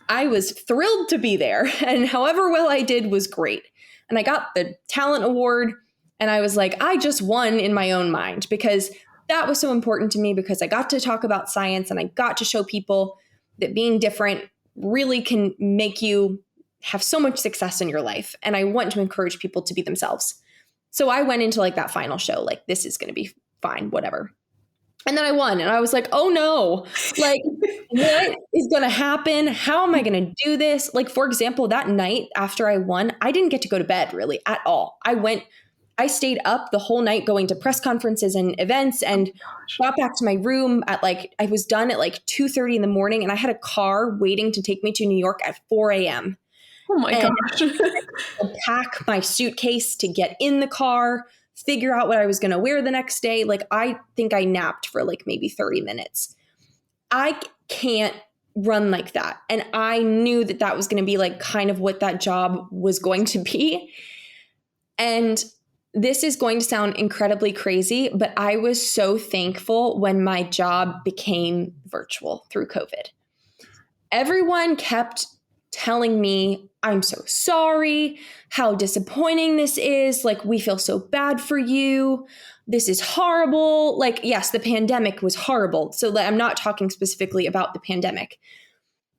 I was thrilled to be there, and however well I did was great. And I got the talent award, and I was I just won in my own mind, because that was so important to me, because I got to talk about science and I got to show people that being different really can make you have so much success in your life. And I want to encourage people to be themselves. So I went into like that final show, like, this is going to be fine, whatever. And then I won, and I was like, oh no, like, what is going to happen? How am I going to do this? Like, for example, that night after I won, I didn't get to go to bed really at all. I stayed up the whole night going to press conferences and events, and got back to my room at I was done at 2:30 in the morning, and I had a car waiting to take me to New York at 4 a.m. Oh my gosh. I pack my suitcase to get in the car, figure out what I was going to wear the next day. Like, I think I napped for maybe 30 minutes. I can't run like that. And I knew that that was going to be kind of what that job was going to be. And this is going to sound incredibly crazy, but I was so thankful when my job became virtual through COVID. Everyone kept telling me, I'm so sorry, how disappointing this is. We feel so bad for you. This is horrible. Yes, the pandemic was horrible. So I'm not talking specifically about the pandemic.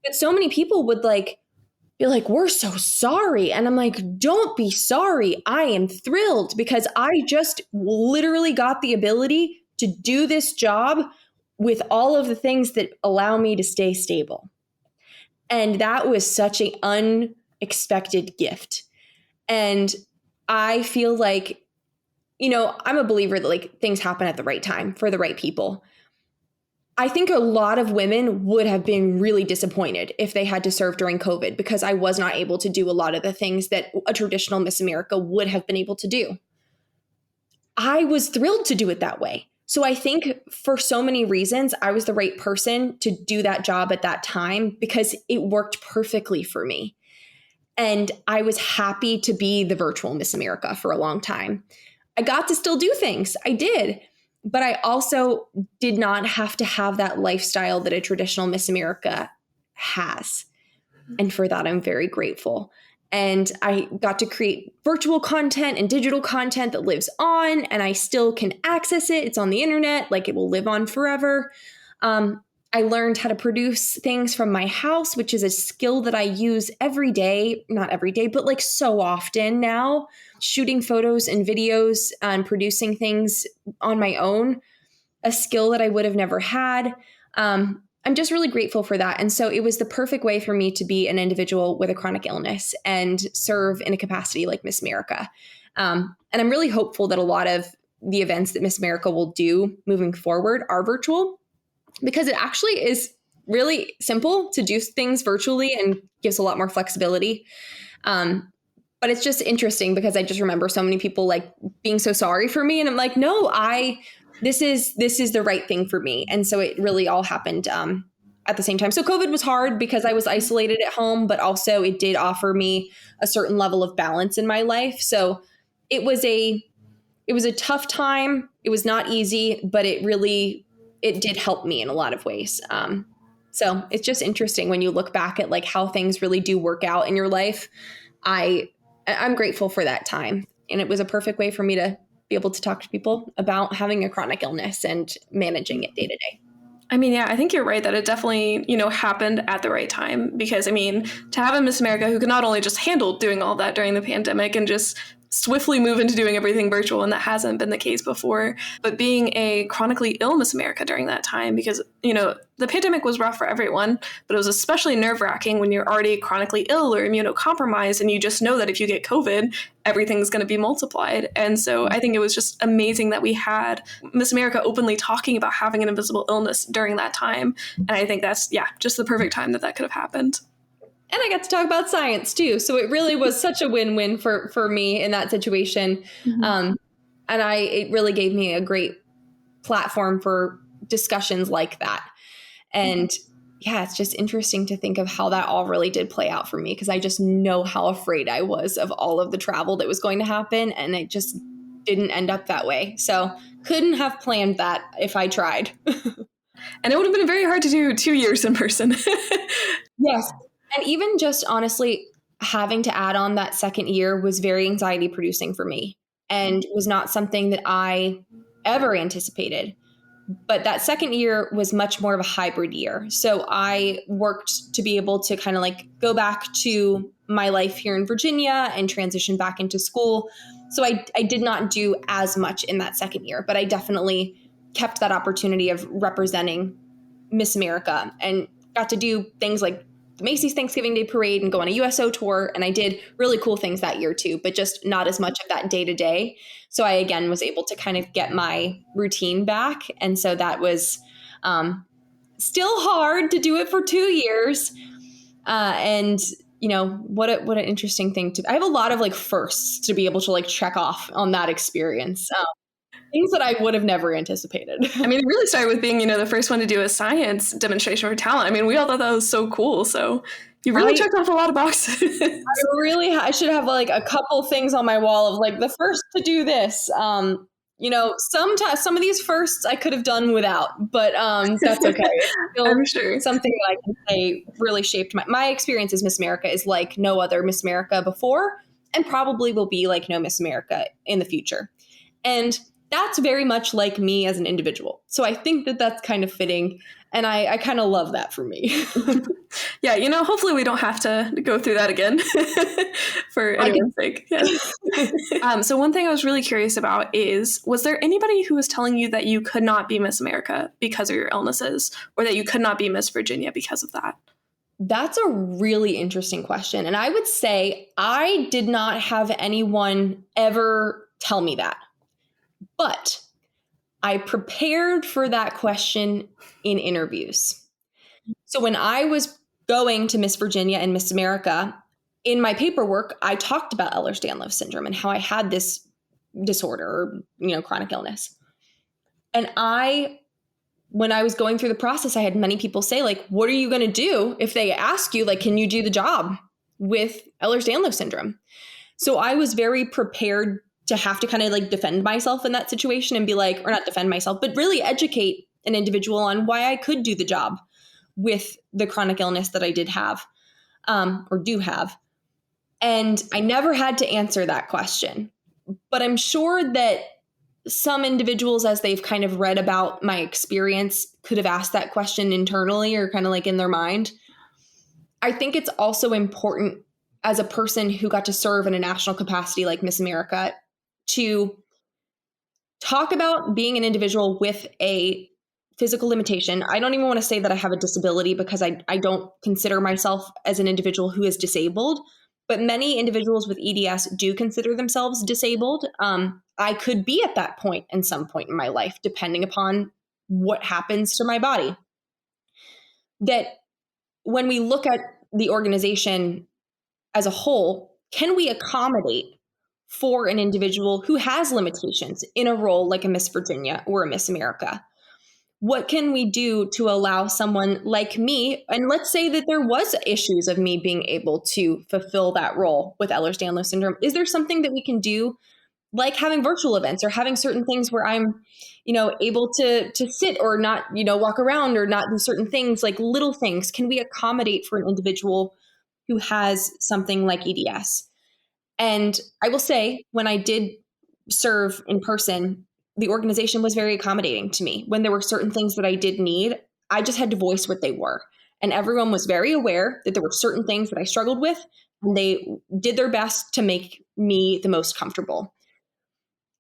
But so many people would be like, we're so sorry. And I'm like, don't be sorry. I am thrilled, because I just literally got the ability to do this job with all of the things that allow me to stay stable. And that was such an unexpected gift. And I feel I'm a believer that things happen at the right time for the right people. I think a lot of women would have been really disappointed if they had to serve during COVID, because I was not able to do a lot of the things that a traditional Miss America would have been able to do. I was thrilled to do it that way. So I think for so many reasons, I was the right person to do that job at that time, because it worked perfectly for me. And I was happy to be the virtual Miss America for a long time. I got to still do things. I did. But I also did not have to have that lifestyle that a traditional Miss America has. And for that, I'm very grateful. And I got to create virtual content and digital content that lives on, and I still can access it. It's on the internet, it will live on forever. I learned how to produce things from my house, which is a skill that I use every day, not every day, but so often now, shooting photos and videos and producing things on my own, a skill that I would have never had. I'm just really grateful for that. And so it was the perfect way for me to be an individual with a chronic illness and serve in a capacity like Miss America. And I'm really hopeful that a lot of the events that Miss America will do moving forward are virtual, because it actually is really simple to do things virtually and gives a lot more flexibility. But it's just interesting, because I just remember so many people being so sorry for me. And I'm like, no, this is the right thing for me. And so it really all happened at the same time. So COVID was hard because I was isolated at home, but also it did offer me a certain level of balance in my life. So it was a tough time. It was not easy, but it did help me in a lot of ways. So it's just interesting when you look back at how things really do work out in your life. I'm grateful for that time. And it was a perfect way for me to be able to talk to people about having a chronic illness and managing it day to day. I mean, yeah, I think you're right that it definitely, happened at the right time, because to have a Miss America who could not only just handle doing all that during the pandemic and just swiftly move into doing everything virtual, and that hasn't been the case before. But being a chronically ill Miss America during that time, because, the pandemic was rough for everyone, but it was especially nerve-wracking when you're already chronically ill or immunocompromised, and you just know that if you get COVID, everything's going to be multiplied. And so I think it was just amazing that we had Miss America openly talking about having an invisible illness during that time. And I think that's, just the perfect time that could have happened. And I got to talk about science too. So it really was such a win-win for me in that situation. And it really gave me a great platform for discussions like that. And it's just interesting to think of how that all really did play out for me, because I just know how afraid I was of all of the travel that was going to happen. And it just didn't end up that way. So couldn't have planned that if I tried. And it would have been very hard to do 2 years in person. Yes. And even just honestly, having to add on that second year was very anxiety producing for me and was not something that I ever anticipated. But that second year was much more of a hybrid year. So I worked to be able to kind of like go back to my life here in Virginia and transition back into school. So I did not do as much in that second year, but I definitely kept that opportunity of representing Miss America and got to do things like the Macy's Thanksgiving Day Parade and go on a USO tour. And I did really cool things that year too, but just not as much of that day to day. So I, again, was able to kind of get my routine back. And so that was still hard to do it for 2 years. And what an interesting thing I have a lot of like firsts to be able to like check off on that experience. Things that I would have never anticipated. I mean, it really started with being, the first one to do a science demonstration for talent. I mean, we all thought that was so cool. So you really checked off a lot of boxes. I should have like a couple things on my wall of like the first to do this. Some of these firsts I could have done without, but that's okay. I'm sure. Something that I can say really shaped my experience as Miss America is like no other Miss America before, and probably will be like no Miss America in the future. And that's very much like me as an individual. So I think that that's kind of fitting. And I kind of love that for me. Yeah, hopefully we don't have to go through that again for anyone's sake. Yeah. So one thing I was really curious about was there anybody who was telling you that you could not be Miss America because of your illnesses, or that you could not be Miss Virginia because of that? That's a really interesting question. And I would say I did not have anyone ever tell me that. But I prepared for that question in interviews. So when I was going to Miss Virginia and Miss America, in my paperwork, I talked about Ehlers-Danlos Syndrome and how I had this disorder or, chronic illness. And when I was going through the process, I had many people say, like, what are you going to do if they ask you, like, can you do the job with Ehlers-Danlos Syndrome? So I was very prepared to have to kind of like defend myself in that situation and be like, or not defend myself, but really educate an individual on why I could do the job with the chronic illness that I did have or do have. And I never had to answer that question. But I'm sure that some individuals, as they've kind of read about my experience, could have asked that question internally or kind of like in their mind. I think it's also important as a person who got to serve in a national capacity like Miss America to talk about being an individual with a physical limitation. I don't even want to say that I have a disability because I don't consider myself as an individual who is disabled, but many individuals with EDS do consider themselves disabled. I could be at that point in some point in my life, depending upon what happens to my body. That when we look at the organization as a whole, can we accommodate for an individual who has limitations in a role like a Miss Virginia or a Miss America? What can we do to allow someone like me, and let's say that there was issues of me being able to fulfill that role with Ehlers-Danlos Syndrome, is there something that we can do, like having virtual events or having certain things where I'm, able to sit or not, walk around or not do certain things, like little things? Can we accommodate for an individual who has something like EDS? And I will say, when I did serve in person, the organization was very accommodating to me. When there were certain things that I did need, I just had to voice what they were. And everyone was very aware that there were certain things that I struggled with, and they did their best to make me the most comfortable.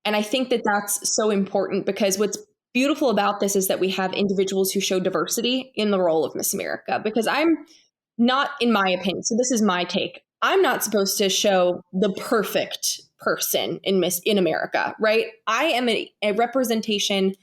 And I think that that's so important, because what's beautiful about this is that we have individuals who show diversity in the role of Miss America, because I'm not, in my opinion, so this is my take, I'm not supposed to show the perfect person in America, right? I am a representation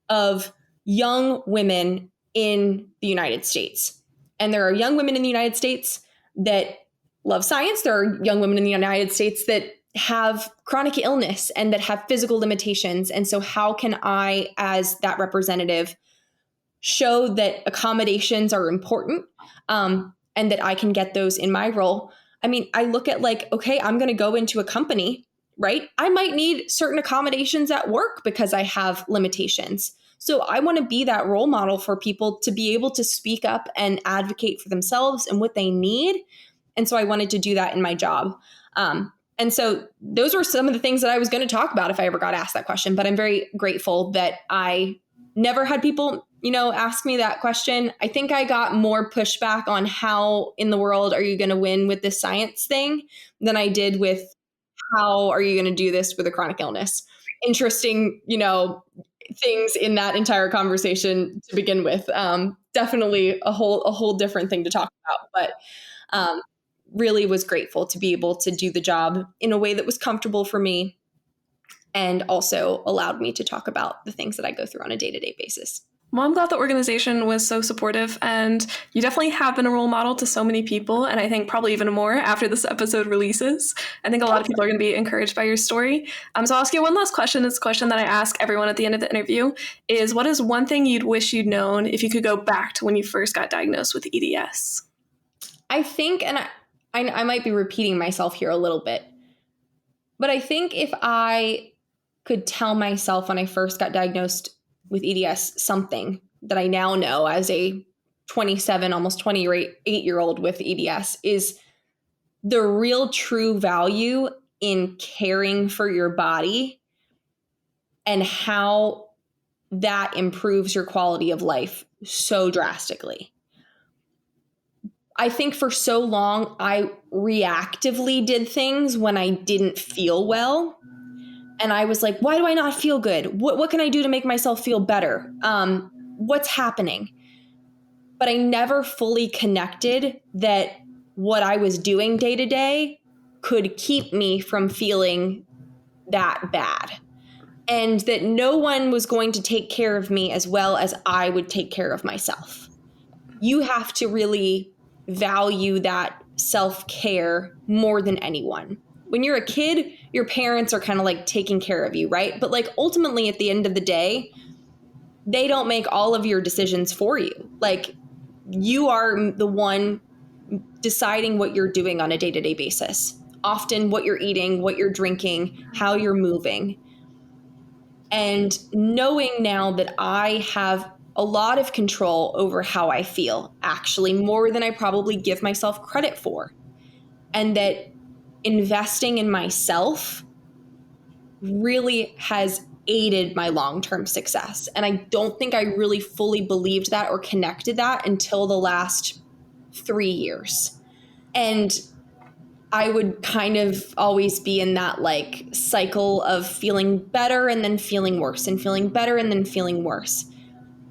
of young women in the United States. And there are young women in the United States that love science. There are young women in the United States that have chronic illness and that have physical limitations. And so how can I, as that representative, show that accommodations are important, and that I can get those in my role? I mean, I look at like, okay, I'm going to go into a company, right? I might need certain accommodations at work because I have limitations. So I want to be that role model for people to be able to speak up and advocate for themselves and what they need. And so I wanted to do that in my job. And so those were some of the things that I was going to talk about if I ever got asked that question. But I'm very grateful that I never had people, ask me that question. I think I got more pushback on how in the world are you going to win with this science thing than I did with how are you going to do this with a chronic illness. Interesting, things in that entire conversation to begin with. Definitely a whole different thing to talk about, but really was grateful to be able to do the job in a way that was comfortable for me and also allowed me to talk about the things that I go through on a day-to-day basis. Well, I'm glad the organization was so supportive, and you definitely have been a role model to so many people, and I think probably even more after this episode releases. I think a lot of people are going to be encouraged by your story. So I'll ask you one last question. It's a question that I ask everyone at the end of the interview, is what is one thing you'd wish you'd known if you could go back to when you first got diagnosed with EDS? I think, and I might be repeating myself here a little bit, but I think if I could tell myself when I first got diagnosed with EDS something that I now know as a 27, almost 28-year-old with EDS, is the real true value in caring for your body and how that improves your quality of life so drastically. I think for so long, I reactively did things when I didn't feel well. And I was like, why do I not feel good? What can I do to make myself feel better? What's happening? But I never fully connected that what I was doing day to day could keep me from feeling that bad. And that no one was going to take care of me as well as I would take care of myself. You have to really value that self-care more than anyone. When you're a kid, your parents are kind of like taking care of you, right? But like ultimately at the end of the day, they don't make all of your decisions for you. Like you are the one deciding what you're doing on a day-to-day basis. Often what you're eating, what you're drinking, how you're moving. And knowing now that I have a lot of control over how I feel, actually more than I probably give myself credit for. And that investing in myself really has aided my long-term success. And I don't think I really fully believed that or connected that until the last 3 years. And I would kind of always be in that like cycle of feeling better and then feeling worse and feeling better and then feeling worse.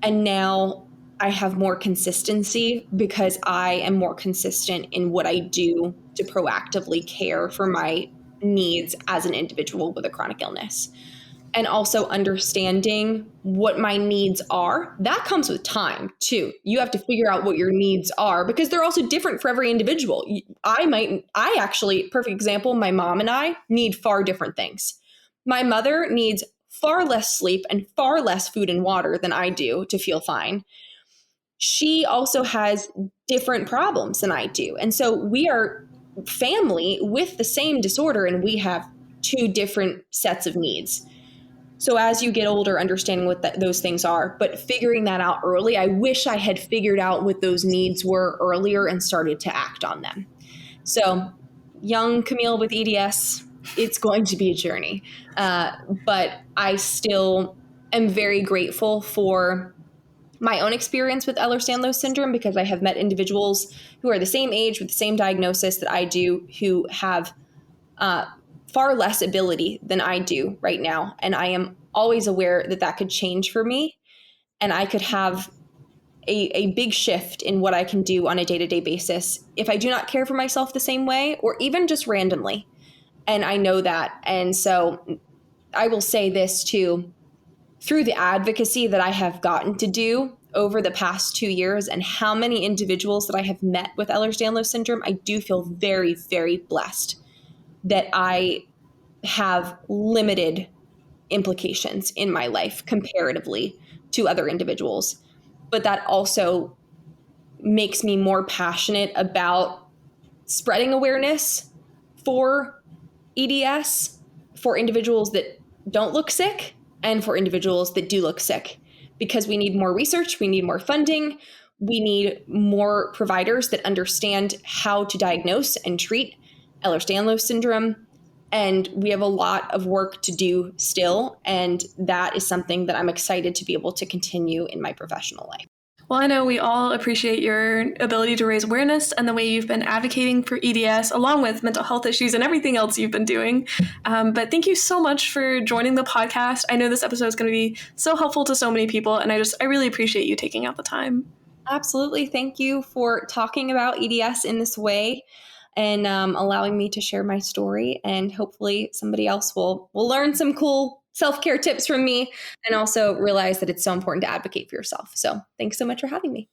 And now I have more consistency because I am more consistent in what I do to proactively care for my needs as an individual with a chronic illness. And also understanding what my needs are. That comes with time too. You have to figure out what your needs are because they're also different for every individual. I actually, perfect example, my mom and I need far different things. My mother needs far less sleep and far less food and water than I do to feel fine. She also has different problems than I do. And so we are family with the same disorder and we have two different sets of needs. So as you get older, understanding what those things are, but figuring that out early, I wish I had figured out what those needs were earlier and started to act on them. So young Camille with EDS, it's going to be a journey. But I still am very grateful for my own experience with Ehlers-Danlos syndrome, because I have met individuals who are the same age with the same diagnosis that I do, who have far less ability than I do right now. And I am always aware that that could change for me, and I could have a big shift in what I can do on a day-to-day basis if I do not care for myself the same way, or even just randomly. And I know that. And so I will say this too, through the advocacy that I have gotten to do over the past 2 years and how many individuals that I have met with Ehlers-Danlos syndrome, I do feel very, very blessed that I have limited implications in my life comparatively to other individuals. But that also makes me more passionate about spreading awareness for EDS, for individuals that don't look sick and for individuals that do look sick, because we need more research, we need more funding, we need more providers that understand how to diagnose and treat Ehlers-Danlos syndrome. And we have a lot of work to do still. And that is something that I'm excited to be able to continue in my professional life. Well, I know we all appreciate your ability to raise awareness and the way you've been advocating for EDS, along with mental health issues and everything else you've been doing. But thank you so much for joining the podcast. I know this episode is going to be so helpful to so many people, and I really appreciate you taking out the time. Absolutely. Thank you for talking about EDS in this way and allowing me to share my story. And hopefully somebody else will learn some cool self-care tips from me and also realize that it's so important to advocate for yourself. So thanks so much for having me.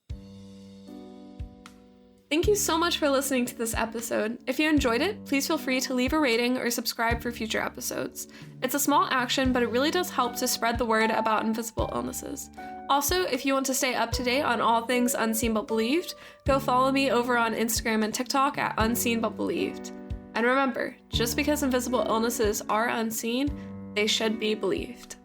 Thank you so much for listening to this episode. If you enjoyed it, please feel free to leave a rating or subscribe for future episodes. It's a small action, but it really does help to spread the word about invisible illnesses. Also, if you want to stay up to date on all things Unseen But Believed, go follow me over on Instagram and TikTok at Unseen But Believed. And remember, just because invisible illnesses are unseen, they should be believed.